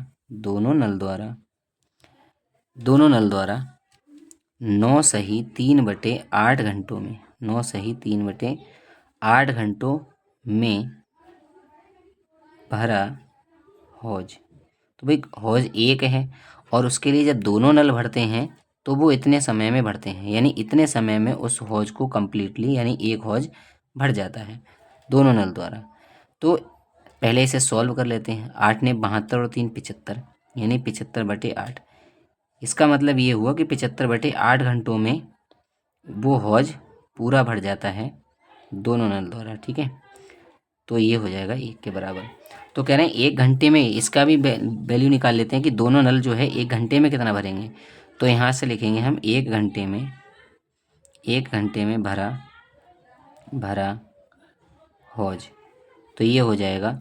9 सही 3/8 घंटों में भरा हौज। तो भाई हौज एक है और उसके लिए जब दोनों नल भरते हैं तो वो इतने समय में भरते हैं, यानी इतने समय में उस हौज को कम्प्लीटली, यानी एक हौज भर जाता है दोनों नल द्वारा। तो पहले इसे सॉल्व कर लेते हैं। 8 ने 72 और 3 75, यानी 75/8। इसका मतलब ये हुआ कि 75/8 घंटों में वो हौज पूरा भर जाता है दोनों नल द्वारा। ठीक है, तो ये हो जाएगा 1 के बराबर। तो कह रहे हैं 1 घंटे में इसका भी वैल्यू निकाल लेते हैं कि दोनों नल जो है 1 घंटे में कितना भरेंगे। तो यहाँ से लिखेंगे हम 1 घंटे में भरा हौज। तो ये हो जाएगा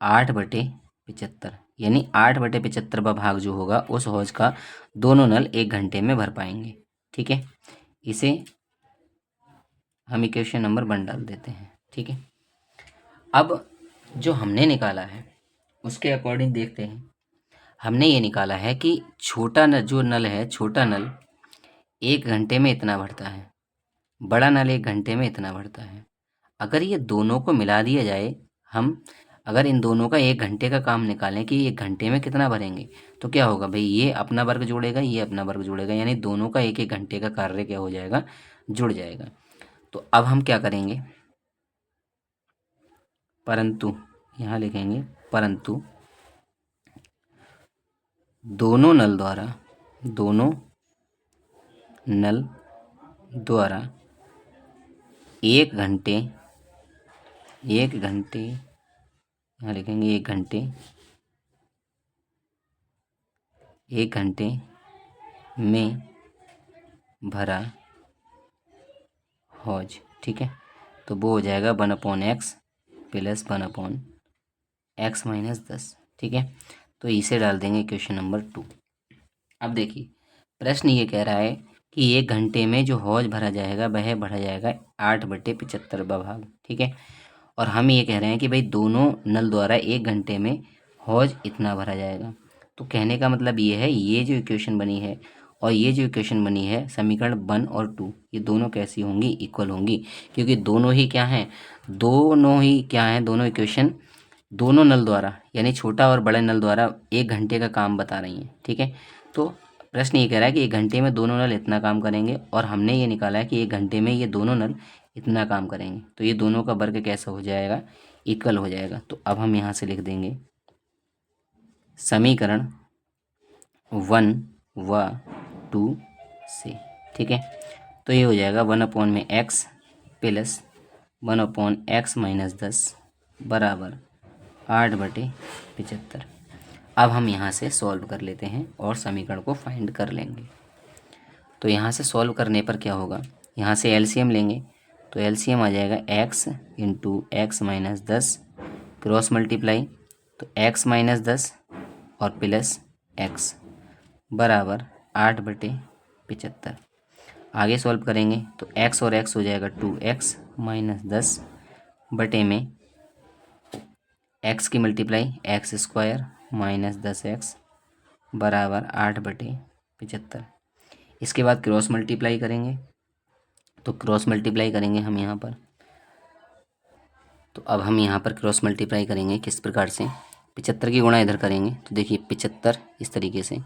8/75, यानी 8/75 भाग जो होगा उस हौज का दोनों नल 1 घंटे में भर पाएंगे। ठीक है, इसे हम इक्वेशन नंबर 1 डाल देते हैं। ठीक है, अब जो हमने निकाला है उसके अकॉर्डिंग देखते हैं। हमने ये निकाला है कि छोटा नल जो नल है, छोटा नल 1 घंटे में इतना भरता है, बड़ा नल 1 घंटे में इतना भरता है। अगर ये दोनों को मिला दिया जाए, हम अगर इन दोनों का 1 घंटे का काम निकालें कि 1 घंटे में कितना भरेंगे, तो क्या होगा भाई, ये अपना वर्ग जोड़ेगा, ये अपना वर्ग जोड़ेगा, यानी दोनों का 1-1 घंटे का कार्य क्या हो जाएगा, जुड़ जाएगा। तो अब हम क्या करेंगे, परंतु यहाँ लिखेंगे परंतु दोनों नल द्वारा 1 घंटे यहाँ लिखेंगे 1 घंटे में भरा हौज। ठीक है, तो वो हो जाएगा 1/x प्लस 1/x माइनस 10। ठीक है, तो इसे डाल देंगे क्वेश्चन नंबर 2। अब देखिए, प्रश्न ये कह रहा है कि 1 घंटे में जो हौज भरा जाएगा वह भरा जाएगा 8/75 भाग। ठीक है, और हम ये कह रहे हैं कि भाई दोनों नल द्वारा 1 घंटे में हौज इतना भरा जाएगा। तो कहने का मतलब ये है, ये जो इक्वेशन बनी है और ये जो इक्वेशन बनी है, समीकरण 1 और 2, ये दोनों कैसी होंगी, इक्वल होंगी, क्योंकि दोनों ही क्या हैं, दोनों इक्वेशन दोनों नल द्वारा यानी छोटा और बड़े नल द्वारा 1 घंटे का काम बता रही हैं। ठीक है, तो प्रश्न ये कह रहा है कि 1 घंटे में दोनों नल इतना काम करेंगे, और हमने ये निकाला है कि 1 घंटे में ये दोनों नल इतना काम करेंगे। तो ये दोनों का वर्ग कैसा हो जाएगा, इक्वल हो जाएगा। तो अब हम यहाँ से लिख देंगे समीकरण 1 व 2 से। ठीक है, तो ये हो जाएगा 1/x प्लस 1/x माइनस 10 बराबर 8/75। अब हम यहाँ से सॉल्व कर लेते हैं और समीकरण को फाइंड कर लेंगे। तो यहाँ से सॉल्व करने पर क्या होगा, यहाँ से एलसीएम लेंगे, तो एलसीएम आ जाएगा x into x minus 10 cross multiply, तो x माइनस 10 और प्लस x बराबर 8/75। आगे सॉल्व करेंगे तो x और x हो जाएगा 2x माइनस 10 बटे में x की मल्टीप्लाई x² माइनस 10x बराबर 8/75। इसके बाद क्रॉस मल्टीप्लाई करेंगे, तो क्रॉस मल्टीप्लाई करेंगे हम यहाँ पर। तो अब हम यहाँ पर क्रॉस मल्टीप्लाई करेंगे किस प्रकार से, 75 की गुणा इधर करेंगे, तो देखिए 75 इस तरीके से,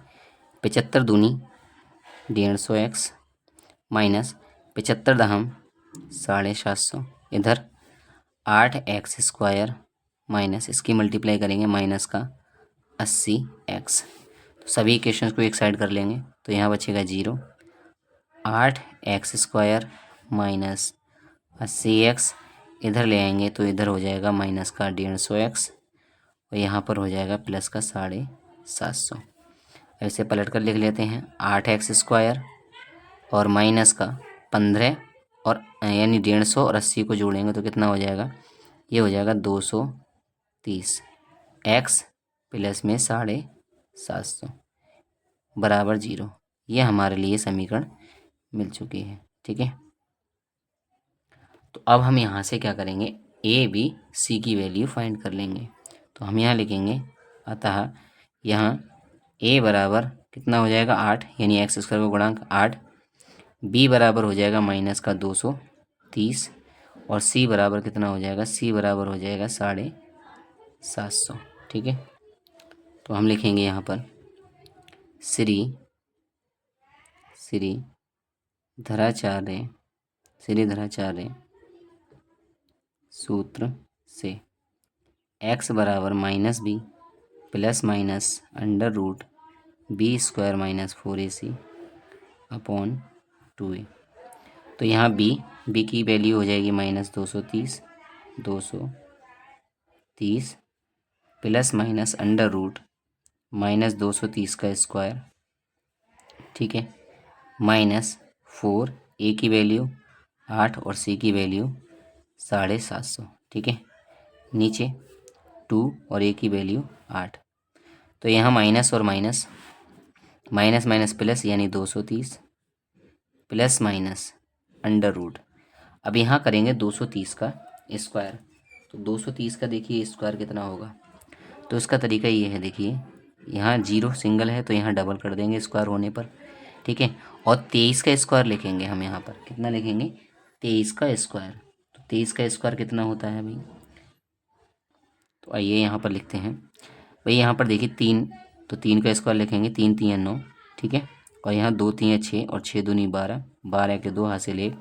75 दूनी 150x माइनस 75 दहम 750, इधर 8x² माइनस इसकी मल्टीप्लाई करेंगे माइनस का 80x। तो सभी इक्वेशंस को एक साइड कर लेंगे, तो यहाँ बचेगा 0, 8x² माइनस 80x इधर ले आएंगे तो इधर हो जाएगा माइनस का 150x और यहाँ पर हो जाएगा प्लस का 750। ऐसे पलट कर लिख लेते हैं, 8x² और माइनस का 15 और यानी 150 और 80 को जोड़ेंगे तो कितना हो जाएगा, ये हो जाएगा 230 x प्लस में 750 बराबर 0। ये हमारे लिए समीकरण मिल चुकी है। ठीक है, तो अब हम यहाँ से क्या करेंगे, ए बी सी की वैल्यू फाइंड कर लेंगे। तो हम यहाँ लिखेंगे, अतः यहाँ a बराबर कितना हो जाएगा 8, यानी x² का गुणांक 8, b बराबर हो जाएगा माइनस का 230 और c बराबर कितना हो जाएगा, c बराबर हो जाएगा 750। ठीक है, तो हम लिखेंगे यहाँ पर श्री धराचार्य सूत्र से एक्स बराबर minus B plus minus under root B square minus 4ac upon 2a। तो यहाँ बी की वैल्यू हो जाएगी minus 230 plus minus under root minus 230 का स्क्वायर, ठीक है, माइनस 4, ए की वैल्यू 8 और सी की वैल्यू 750, ठीक है, नीचे 2 और ए की वैल्यू 8। तो यहाँ माइनस और माइनस, माइनस माइनस प्लस यानी 230 प्लस माइनस अंडर रूट। अब यहाँ करेंगे 230 का स्क्वायर, तो 230 का देखिए स्क्वायर कितना होगा। तो इसका तरीका ये है, देखिए यहाँ 0 सिंगल है तो यहाँ डबल कर देंगे स्क्वायर होने पर, ठीक है, और 23 का स्क्वायर लिखेंगे हम यहाँ पर। कितना लिखेंगे? 23 का स्क्वायर। तो 23 का स्क्वायर कितना होता है भाई? तो आइए यहाँ पर लिखते हैं भाई। यहाँ पर देखिए 3, तो 3 का स्क्वायर लिखेंगे, 3 3 9, ठीक है, और यहाँ 2 3 6 और 6 दूनी 12, 12 के 2 हासिल 1,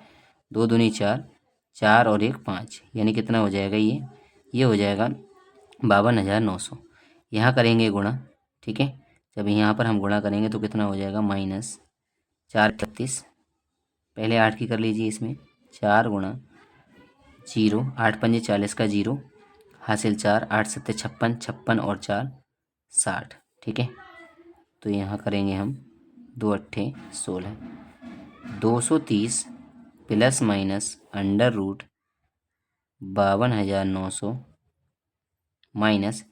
2 दूनी 4, 4 और 1 5, यानी कितना हो जाएगा ये हो जाएगा 52,900। यहाँ करेंगे गुणा, ठीक है, जब यहाँ पर हम गुणा करेंगे तो कितना हो जाएगा? माइनस 4 31, पहले 8 की कर लीजिए इसमें, 4 गुणा 0, 8 पंजे 40 का 0 हासिल 4, 8 सत्ते 56, 56 और 4 60, ठीक है। तो यहाँ करेंगे हम 2 अट्ठे 16, 230 plus minus under root 52,900 minus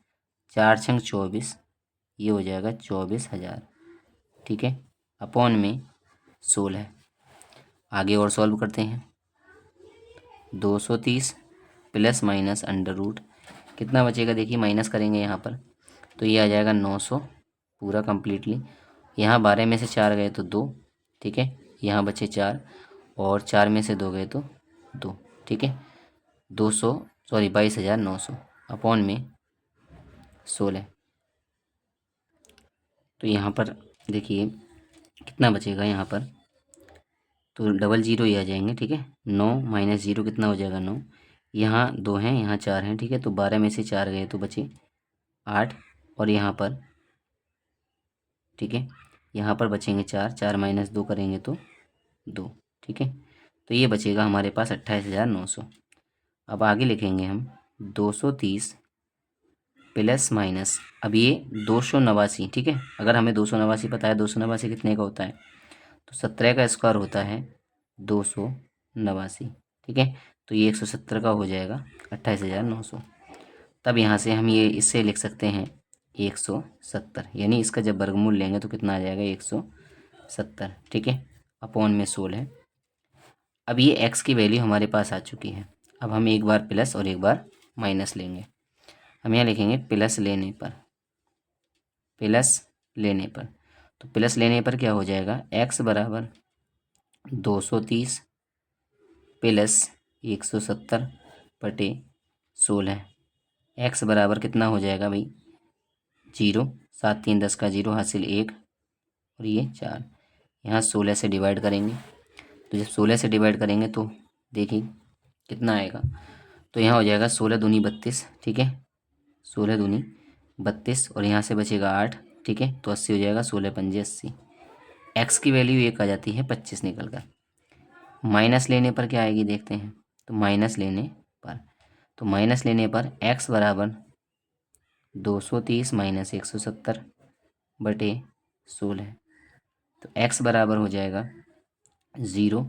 4 छंग 24, ये हो जाएगा 24,000, ठीक है, अपॉन में 16। आगे और सॉल्व करते हैं। 230 प्लस माइनस अंडर रूट कितना बचेगा? देखिए माइनस करेंगे यहाँ पर तो ये आ जाएगा 900 पूरा कम्प्लीटली। यहाँ 12 में से 4 गए तो 2, ठीक है, यहाँ बचे 4 और 4 में से 2 गए तो 2, ठीक है, 22,900 अपॉन में 16। तो यहाँ पर देखिए कितना बचेगा यहाँ पर, तो डबल ज़ीरो ही आ जाएंगे, ठीक है। 9 माइनस 0 कितना हो जाएगा? 9, यहाँ 2 हैं यहाँ 4 हैं, ठीक है, तो 12 में से 4 गए तो बचे 8 और यहाँ पर, ठीक है, यहाँ पर बचेंगे 4, 4 माइनस 2 करेंगे तो 2, ठीक है, तो ये बचेगा हमारे पास 28,900। अब आगे लिखेंगे हम 230 प्लस माइनस, अब ये 289, ठीक है, अगर हमें 289 पता है, 289 कितने का होता है? तो 17 का स्क्वायर होता है 289, ठीक है, तो ये 170 का हो जाएगा 28,900। तब यहाँ से हम ये इससे लिख सकते हैं 170, यानी इसका जब वर्गमूल लेंगे तो कितना आ जाएगा? 170, ठीक है, अपॉन में 16। अब ये x की वैल्यू हमारे पास आ चुकी है। अब हम एक बार प्लस और एक बार माइनस लेंगे। हम यहाँ लिखेंगे प्लस लेने पर, प्लस लेने पर, तो प्लस लेने पर क्या हो जाएगा? x बराबर 230 प्लस 170 बटे 16। x बराबर कितना हो जाएगा भाई? 0, 7 3 10 का 0 हासिल 1 और ये 4। यहाँ 16 से डिवाइड करेंगे, तो जब 16 से डिवाइड करेंगे तो देखिए कितना आएगा। तो यहाँ हो जाएगा 16 दूनी 32, ठीक है, 16 दूनी 32 और यहाँ से बचेगा 8, ठीक है, तो 80 हो जाएगा, 16 पंजे 80। एक्स की वैल्यू एक आ जाती है 25 निकल कर। माइनस लेने पर क्या आएगी देखते हैं। तो माइनस लेने पर, तो माइनस लेने पर एक्स बराबर 230 माइनस 170 बटे 16। तो एक्स बराबर हो जाएगा 0,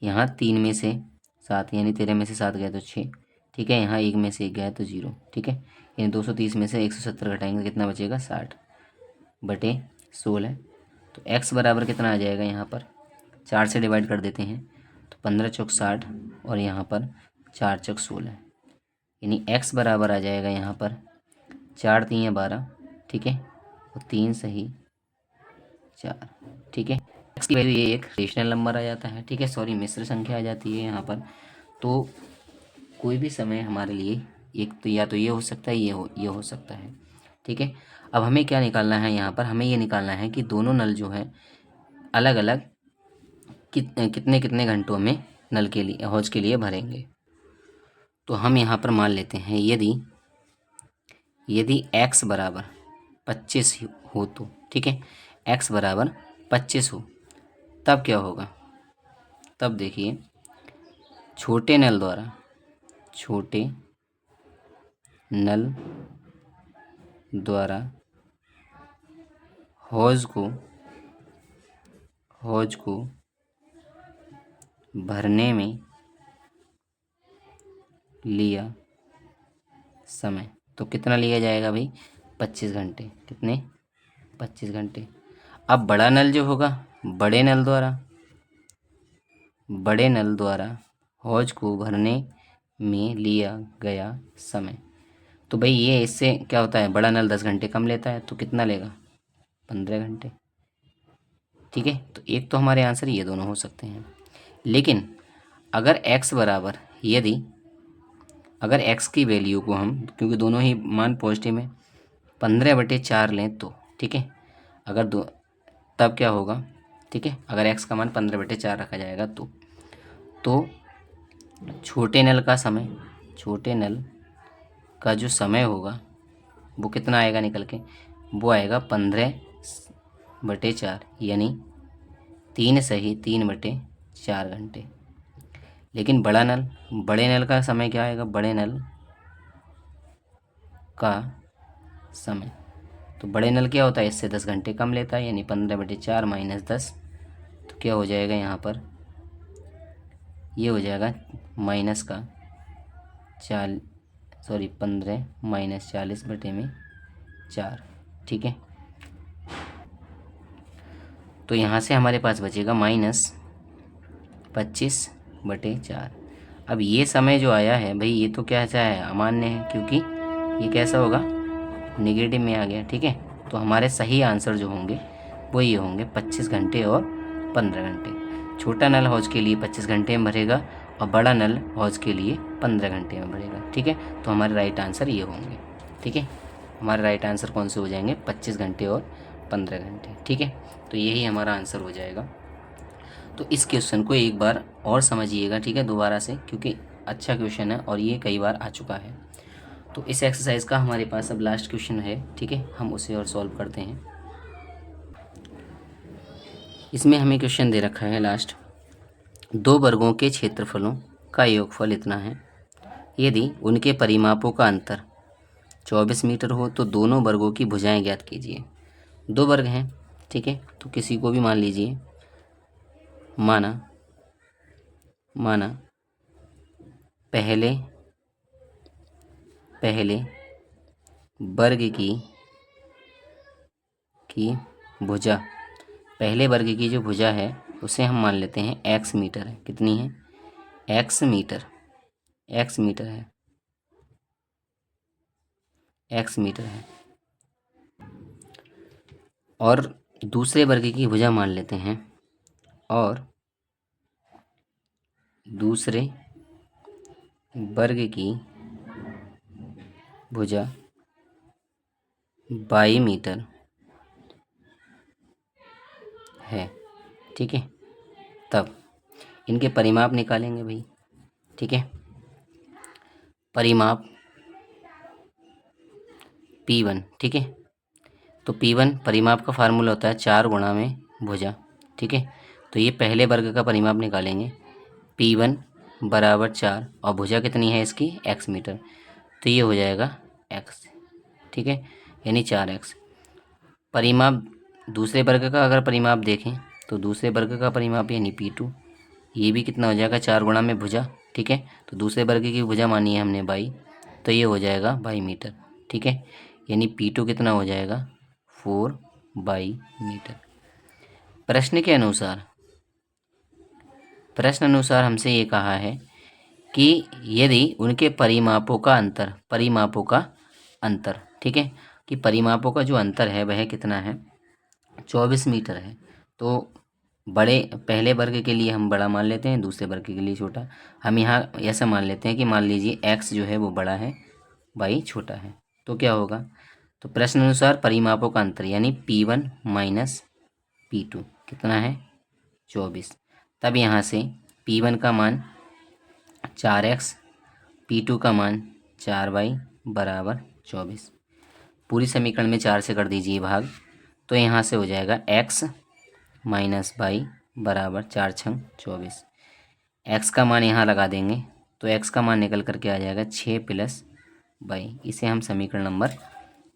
यहाँ 3 में से 7 यानी 13 में से 7 गए तो 6, ठीक है, यहाँ 1 में से 1 गया तो 0, ठीक है, यानी 230 में से 170 घटाएंगे कितना बचेगा? 60 बटे 16। तो x बराबर कितना आ जाएगा? यहाँ पर 4 से डिवाइड कर देते हैं तो 15 चौक 60 और यहाँ पर 4 चौक 16, यानी x बराबर आ जाएगा यहाँ पर 4 3 12, ठीक है, और 3 सही 4, ठीक है। x की वैल्यू ये एक रेशनल नंबर आ जाता है, ठीक है, सॉरी मिश्र संख्या आ जाती है यहाँ पर। तो कोई भी समय हमारे लिए एक तो या तो ये हो सकता है, ये हो सकता है, ठीक है। अब हमें क्या निकालना है यहाँ पर? हमें ये निकालना है कि दोनों नल जो है अलग अलग कितने कितने घंटों में नल के लिए हौज के लिए भरेंगे। तो हम यहाँ पर मान लेते हैं यदि यदि x बराबर 25 हो तो, ठीक है, x बराबर 25 हो तब क्या होगा? तब देखिए, छोटे नल द्वारा हौज को भरने में लिया समय, तो कितना लिया जाएगा भाई? 25 घंटे। कितने? 25 घंटे। अब बड़ा नल जो होगा, बड़े नल द्वारा हौज को भरने में लिया गया समय, तो भाई ये इससे क्या होता है, बड़ा नल 10 घंटे कम लेता है, तो कितना लेगा? 15 घंटे। ठीक है, तो एक तो हमारे आंसर ये दोनों हो सकते हैं। लेकिन अगर x बराबर, यदि अगर x की वैल्यू को हम, क्योंकि दोनों ही मान पॉजिटिव में, 15/4 लें तो, ठीक है, अगर दो, तब क्या होगा? ठीक है, अगर x का मान 15/4 रखा जाएगा तो छोटे नल का जो समय होगा वो कितना आएगा निकल के? वो आएगा 15/4, यानी 3 घंटे। लेकिन बड़े नल का समय क्या आएगा? बड़े नल का समय, तो बड़े नल क्या होता है, इससे 10 घंटे कम लेता है, यानी 15/4 - 10, तो क्या हो जाएगा यहाँ पर? ये हो जाएगा माइनस का 15 - 40/4। ठीक है, तो यहाँ से हमारे पास बचेगा -25/4। अब ये समय जो आया है भाई, ये तो क्या है, अमान्य है, क्योंकि ये कैसा होगा, नेगेटिव में आ गया। ठीक है, तो हमारे सही आंसर जो होंगे वो ये होंगे 25 घंटे और 15 घंटे। छोटा नल हौज के लिए 25 घंटे में भरेगा और बड़ा नल हौज के लिए 15 घंटे में भरेगा। ठीक है, तो हमारे राइट आंसर ये होंगे। ठीक है, हमारे राइट आंसर कौन से हो जाएंगे? 25 घंटे और 15 घंटे। ठीक है, तो यही हमारा आंसर हो जाएगा। तो इस क्वेश्चन को एक बार और समझिएगा, ठीक है, दोबारा से, क्योंकि अच्छा क्वेश्चन है और ये कई बार आ चुका है। तो इस एक्सरसाइज का हमारे पास अब लास्ट क्वेश्चन है, ठीक है, हम उसे और सॉल्व करते हैं। इसमें हमें क्वेश्चन दे रखा है लास्ट, 2 वर्गों के क्षेत्रफलों का योगफल इतना है, यदि उनके परिमापों का अंतर 24 मीटर हो तो दोनों वर्गों की भुजाएं ज्ञात कीजिए। 2 वर्ग हैं, ठीक है, तो किसी को भी मान लीजिए, माना पहले वर्ग की भुजा, पहले वर्ग की जो भुजा है उसे हम मान लेते हैं x मीटर है। कितनी है? x मीटर है, x मीटर है। और दूसरे वर्ग की भुजा मान लेते हैं, और दूसरे वर्ग की भुजा 22 मीटर है। ठीक है, तब इनके परिमाप निकालेंगे भाई। ठीक है, परिमाप P1, ठीक है, तो P1 परिमाप का फार्मूला होता है 4 गुणा में भुजा। ठीक है, तो ये पहले वर्ग का परिमाप निकालेंगे, P1 बराबर 4 और भुजा कितनी है इसकी? x मीटर, तो ये हो जाएगा x। ठीक है, यानी 4x। परिमाप दूसरे वर्ग का अगर परिमाप देखें तो दूसरे वर्ग का परिमाप यानी P2, ये भी कितना हो जाएगा? 4 गुणा में भुजा। ठीक है, तो दूसरे वर्ग की भुजा मानी है हमने 22, तो ये हो जाएगा 22 मीटर। ठीक है, यानी P2 कितना हो जाएगा? 4/22 मीटर। प्रश्न अनुसार हमसे ये कहा है कि यदि उनके परिमापों का अंतर, ठीक है, कि परिमापों का जो अंतर है वह कितना है? 24 मीटर है। तो पहले वर्ग के लिए हम बड़ा मान लेते हैं, दूसरे वर्ग के लिए छोटा। हम यहाँ ऐसा मान लेते हैं कि मान लीजिए x जो है वो बड़ा है, y छोटा है, तो क्या होगा? तो प्रश्न अनुसार परिमापों का अंतर यानी P1 माइनस P2 कितना है? 24। तब यहाँ से P1 का मान 4x, P2 का मान 4y बराबर 24। पूरी समीकरण में 4 से कर दीजिए भाग, तो यहाँ से हो जाएगा x माइनस बाई बराबर 4 छंग 24। x का मान यहाँ लगा देंगे तो x का मान निकल करके आ जाएगा 6 प्लस बाई। इसे हम समीकरण नंबर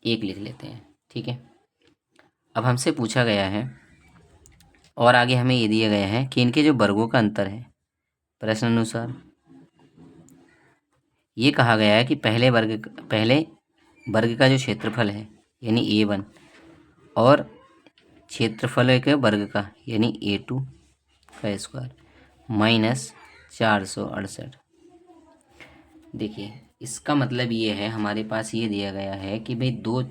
1 लिख लेते हैं। ठीक है, अब हमसे पूछा गया है और आगे हमें ये दिया गया है कि इनके जो वर्गों का अंतर है, प्रश्न अनुसार ये कहा गया है कि पहले वर्ग का जो क्षेत्रफल है यानी A1 और क्षेत्रफल के वर्ग का यानी A2 का स्क्वायर माइनस 468। देखिए, इसका मतलब ये है, हमारे पास ये दिया गया है कि भाई दो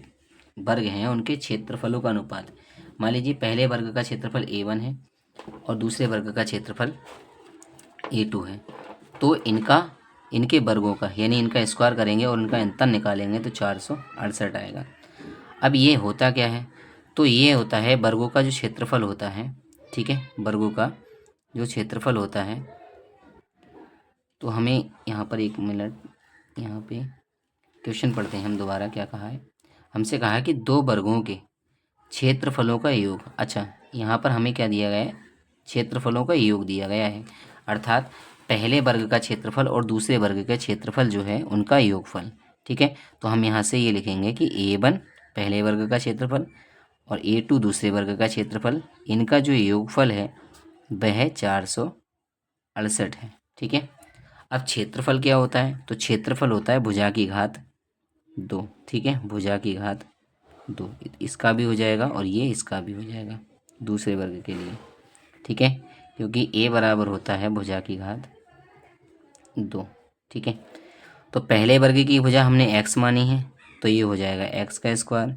वर्ग हैं, उनके क्षेत्रफलों का अनुपात। मान लीजिए पहले वर्ग का क्षेत्रफल A1 है और दूसरे वर्ग का क्षेत्रफल A2 है, तो इनके वर्गों का यानी इनका स्क्वायर करेंगे और इनका अंतर निकालेंगे तो 468 आएगा। अब ये होता क्या है, तो ये होता है वर्गों का जो क्षेत्रफल होता है। ठीक है, वर्गों का जो क्षेत्रफल होता है, तो हमें यहाँ पर 1 मिनट, यहाँ पे क्वेश्चन पढ़ते हैं हम दोबारा। क्या कहा है, हमसे कहा है कि दो वर्गों के क्षेत्रफलों का योग। अच्छा, यहाँ पर हमें क्या दिया गया है, क्षेत्रफलों का योग दिया गया है, अर्थात पहले वर्ग का क्षेत्रफल और दूसरे वर्ग के क्षेत्रफल जो है उनका योगफल। ठीक है, तो हम यहाँ से ये लिखेंगे कि A1 पहले वर्ग का क्षेत्रफल और A2 दूसरे वर्ग का क्षेत्रफल, इनका जो योगफल है वह 468 है। ठीक है, अब क्षेत्रफल क्या होता है, तो क्षेत्रफल होता है भुजा की घात 2। ठीक है, भुजा की घात 2, इसका भी हो जाएगा और ये इसका भी हो जाएगा दूसरे वर्ग के लिए। ठीक है, क्योंकि A बराबर होता है भुजा की घात 2। ठीक है, तो पहले वर्ग की भुजा हमने x मानी है तो ये हो जाएगा x का स्क्वायर,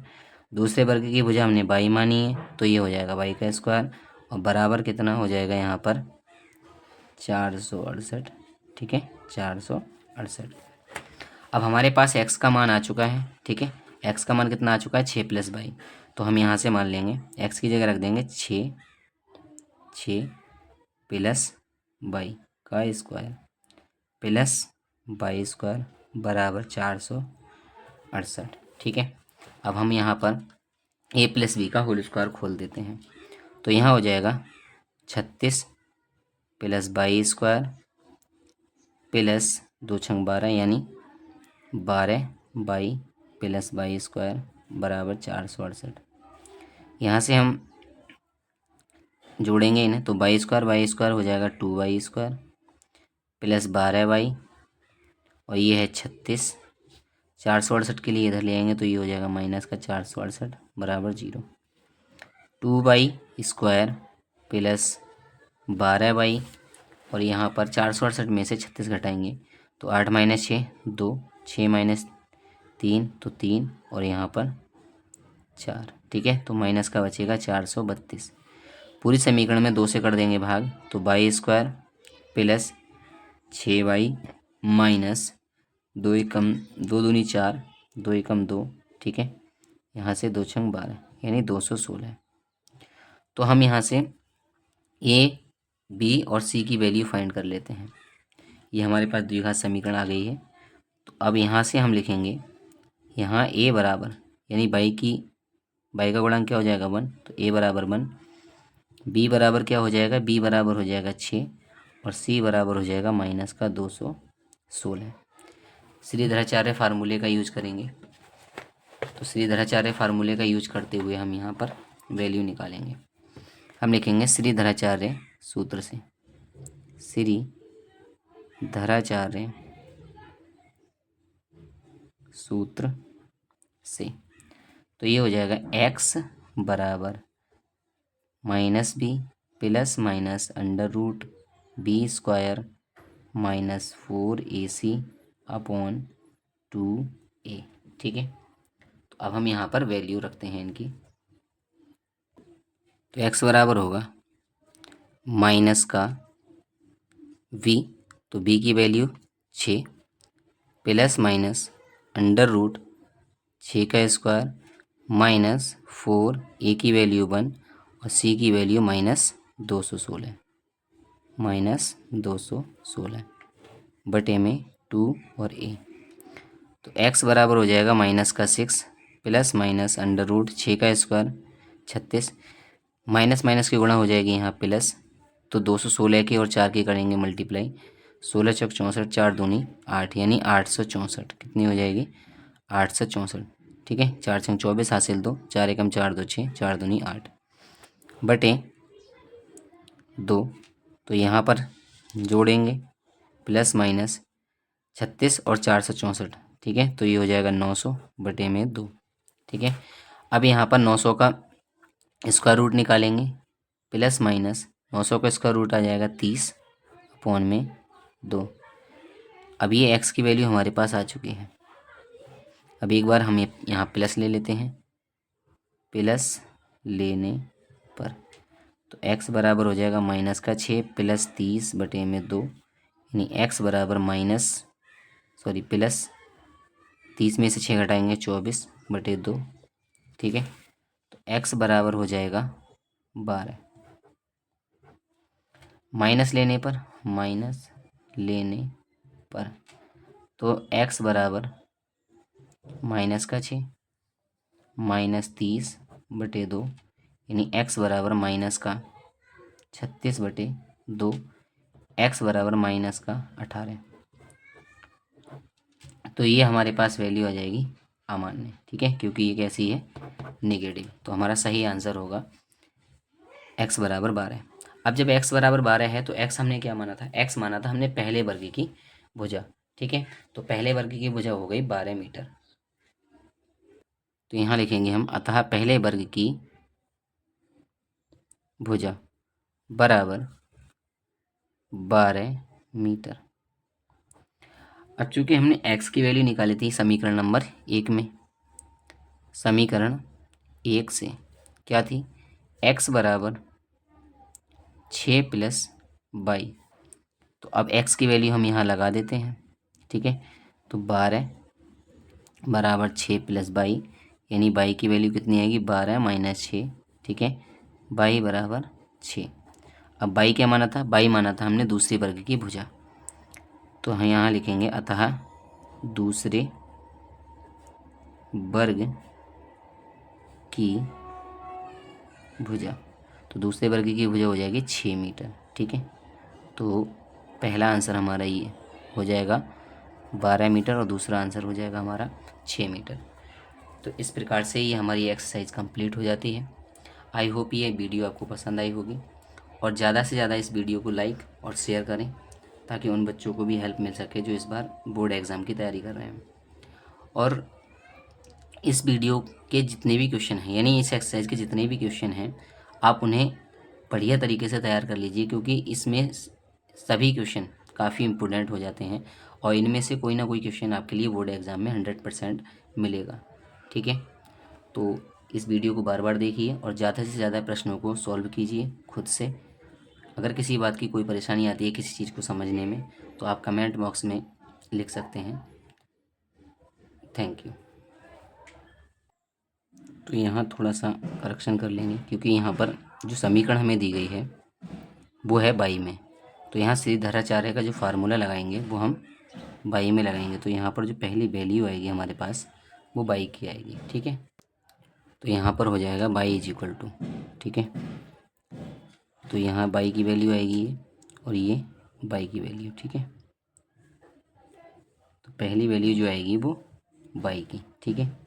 दूसरे वर्ग की भुजा हमने y मानी है तो ये हो जाएगा y का स्क्वायर, और बराबर कितना हो जाएगा यहाँ पर 468। ठीक है, 468। अब हमारे पास x का मान आ चुका है। ठीक है, x का मान कितना आ चुका है, 6 प्लस बाई। तो हम यहाँ से मान लेंगे x की जगह रख देंगे 6 प्लस बाई का स्क्वायर प्लस बाई स्क्वायर बराबर 468। ठीक है, अब हम यहाँ पर a प्लस बी का होल स्क्वायर खोल देते हैं, तो यहाँ हो जाएगा 36 प्लस बाई स्क्वायर प्लस 2 छंग 12 यानी 12 बाई प्लस बाई स्क्वायर बराबर 468। यहाँ से हम जोड़ेंगे इन्हें तो बाई स्क्वायर हो जाएगा 2y स्क्वायर प्लस 12y, और ये है 36। 468 के लिए इधर ले आएंगे तो ये हो जाएगा माइनस का 468 बराबर 0। 2y स्क्वायर प्लस 12y, और यहाँ पर 468 में से 36 घटाएंगे तो 8 माइनस 6 2, 6 माइनस 3 तो 3, और यहाँ पर 4। ठीक है, तो माइनस का बचेगा 432। पूरी समीकरण में 2 से कर देंगे भाग, तो by square plus 6y minus 2 एकम 2 दूनी 4, 2 एकम 2। ठीक है, यहाँ से 2 छंग 12 यानी 216। तो हम यहाँ से a, b और c की वैल्यू फाइंड कर लेते हैं। ये हमारे पास द्विघात समीकरण आ गई है। तो अब यहाँ से हम लिखेंगे, यहाँ a बराबर यानी बाई का गुणांक क्या हो जाएगा 1, तो a बराबर 1, b बराबर क्या हो जाएगा, b बराबर हो जाएगा 6, और c बराबर हो जाएगा माइनस का 216। श्रीधराचार्य फार्मूले का यूज करेंगे, तो श्रीधराचार्य फार्मूले का यूज करते हुए हम यहाँ पर वैल्यू निकालेंगे। हम लिखेंगे श्रीधराचार्य सूत्र से, श्रीधराचार्य सूत्र से, तो ये हो जाएगा x बराबर minus B plus minus under root B square minus 4ac upon 2a। ठीक है, तो अब हम यहाँ पर वैल्यू रखते हैं इनकी, तो x बराबर होगा माइनस का v, तो b की value 6 plus minus under root 6 का स्क्वायर माइनस 4, a की वैल्यू 1 और c की वैल्यू माइनस 216 बटे में 2 और a। तो x बराबर हो जाएगा माइनस का 6 प्लस माइनस अंडर रूट 6 का स्क्वायर 36, माइनस माइनस की गुणा हो जाएगी यहाँ प्लस, तो 216 की और 4 की करेंगे मल्टीप्लाई, 16 चौक 64, 4 दूनी 8, यानी 864 कितनी हो जाएगी 864। ठीक है, 4 छंग 24 हासिल 2, 4 एकम 4 2 6, 4 दूनी 8 बटे 2। तो यहाँ पर जोड़ेंगे प्लस माइनस 36 और 464। ठीक है, तो ये हो जाएगा 900 बटे में 2। ठीक है, अब यहाँ पर 900 का स्क्वायर रूट निकालेंगे, प्लस माइनस 900 का स्क्वायर रूट आ जाएगा 30 अपॉन में 2। अब ये x की वैल्यू हमारे पास आ चुकी है। अब एक बार हम यहाँ प्लस ले लेते हैं, प्लस लेने पर तो x बराबर हो जाएगा माइनस का 6 प्लस 30 बटे में 2, यानी x बराबर प्लस 30 में से 6 घटाएंगे 24 बटे 2। ठीक है, तो x बराबर हो जाएगा 12। माइनस लेने पर तो x बराबर माइनस का 6 माइनस 30 बटे 2, यानी x बराबर माइनस का 36 बटे 2, x बराबर माइनस का 18। तो ये हमारे पास वैल्यू आ जाएगी अमान्य। ठीक है, क्योंकि ये कैसी है नेगेटिव, तो हमारा सही आंसर होगा x बराबर 12। अब जब x बराबर 12 है तो x हमने क्या माना था, x माना था हमने पहले वर्ग की भुजा। ठीक है, तो पहले वर्ग की भुजा हो गई 12 मीटर। तो यहाँ लिखेंगे हम, अतः पहले वर्ग की भुजा बराबर 12 मीटर। अब चूंकि हमने x की वैल्यू निकाली थी समीकरण नंबर 1 में, समीकरण 1 से क्या थी, x बराबर 6 प्लस 22। तो अब x की वैल्यू हम यहाँ लगा देते हैं। ठीक है, तो 12 बराबर 6 प्लस 22, यानी 22 की वैल्यू कितनी आएगी 12 माइनस 6। ठीक है, 22 बराबर 6। अब 22 क्या माना था, 22 माना था हमने दूसरे वर्ग की भुजा। तो हम यहाँ लिखेंगे अतः दूसरे वर्ग की भुजा। तो दूसरे वर्ग की भुजा हो जाएगी 6 मीटर। ठीक है, तो पहला आंसर हमारा ये हो जाएगा 12 मीटर और दूसरा आंसर हो जाएगा हमारा 6 मीटर। तो इस प्रकार से ये हमारी एक्सरसाइज कंप्लीट हो जाती है। आई होप ये वीडियो आपको पसंद आई होगी, और ज़्यादा से ज़्यादा इस वीडियो को लाइक और शेयर करें ताकि उन बच्चों को भी हेल्प मिल सके जो इस बार बोर्ड एग्ज़ाम की तैयारी कर रहे हैं। और इस वीडियो के जितने भी क्वेश्चन हैं, यानी इस एक्सरसाइज के जितने भी क्वेश्चन हैं, आप उन्हें बढ़िया तरीके से तैयार कर लीजिए, क्योंकि इसमें सभी क्वेश्चन काफ़ी इम्पोर्टेंट हो जाते हैं और इनमें से कोई ना कोई क्वेश्चन आपके लिए बोर्ड एग्ज़ाम में 100% मिलेगा। ठीक है, तो इस वीडियो को बार बार देखिए और ज़्यादा से ज़्यादा प्रश्नों को सॉल्व कीजिए खुद से। अगर किसी बात की कोई परेशानी आती है किसी चीज़ को समझने में, तो आप कमेंट बॉक्स में लिख सकते हैं। Thank you. तो यहाँ थोड़ा सा करेक्शन कर लेंगे, क्योंकि यहाँ पर जो समीकरण हमें दी गई है वो है 22 में। तो यहाँ सीधाचार्य का जो फार्मूला लगाएंगे वो हम 22 में लगाएंगे। तो यहाँ पर जो पहली वैल्यू आएगी हमारे पास वो 22 की आएगी। ठीक है, तो यहाँ पर हो जाएगा 22 = 2। ठीक है, तो यहाँ 22 की वैल्यू आएगी और ये 22 की वैल्यू। ठीक है, तो पहली वैल्यू जो आएगी वो 22 की। ठीक है,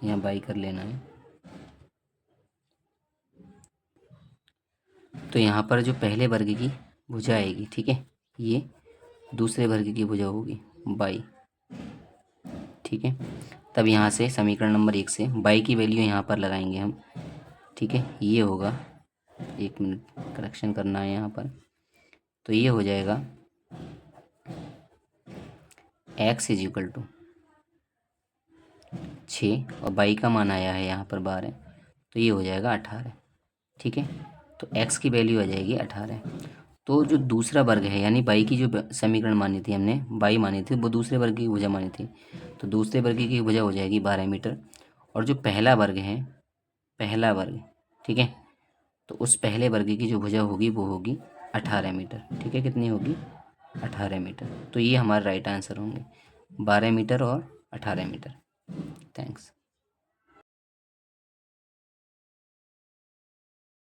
यहाँ 22 कर लेना है। तो यहाँ पर जो पहले वर्ग की भुजा आएगी, ठीक है, ये दूसरे वर्ग की भुजा होगी 22। ठीक है, तब यहाँ से समीकरण नंबर 1 से 22 की वैल्यू यहाँ पर लगाएंगे हम। ठीक है, ये होगा, 1 मिनट करेक्शन करना है यहाँ पर। तो ये हो जाएगा x = 6 और 22 का मान आया है यहाँ पर 12, तो ये हो जाएगा 18। ठीक है, तो x की वैल्यू आ जाएगी 18। तो जो दूसरा वर्ग है, यानी 22 की जो समीकरण मानी थी हमने, 22 मानी थी, वो दूसरे वर्ग की भुजा मानी थी। तो दूसरे वर्ग की भुजा हो जाएगी 12 मीटर। और जो पहला वर्ग है, पहला वर्ग, ठीक है, तो उस पहले वर्ग की जो भुजा होगी वो होगी 18 मीटर। ठीक है, कितनी होगी 18 मीटर। तो ये हमारे राइट आंसर होंगे 12 मीटर और 18 मीटर। थैंक्स।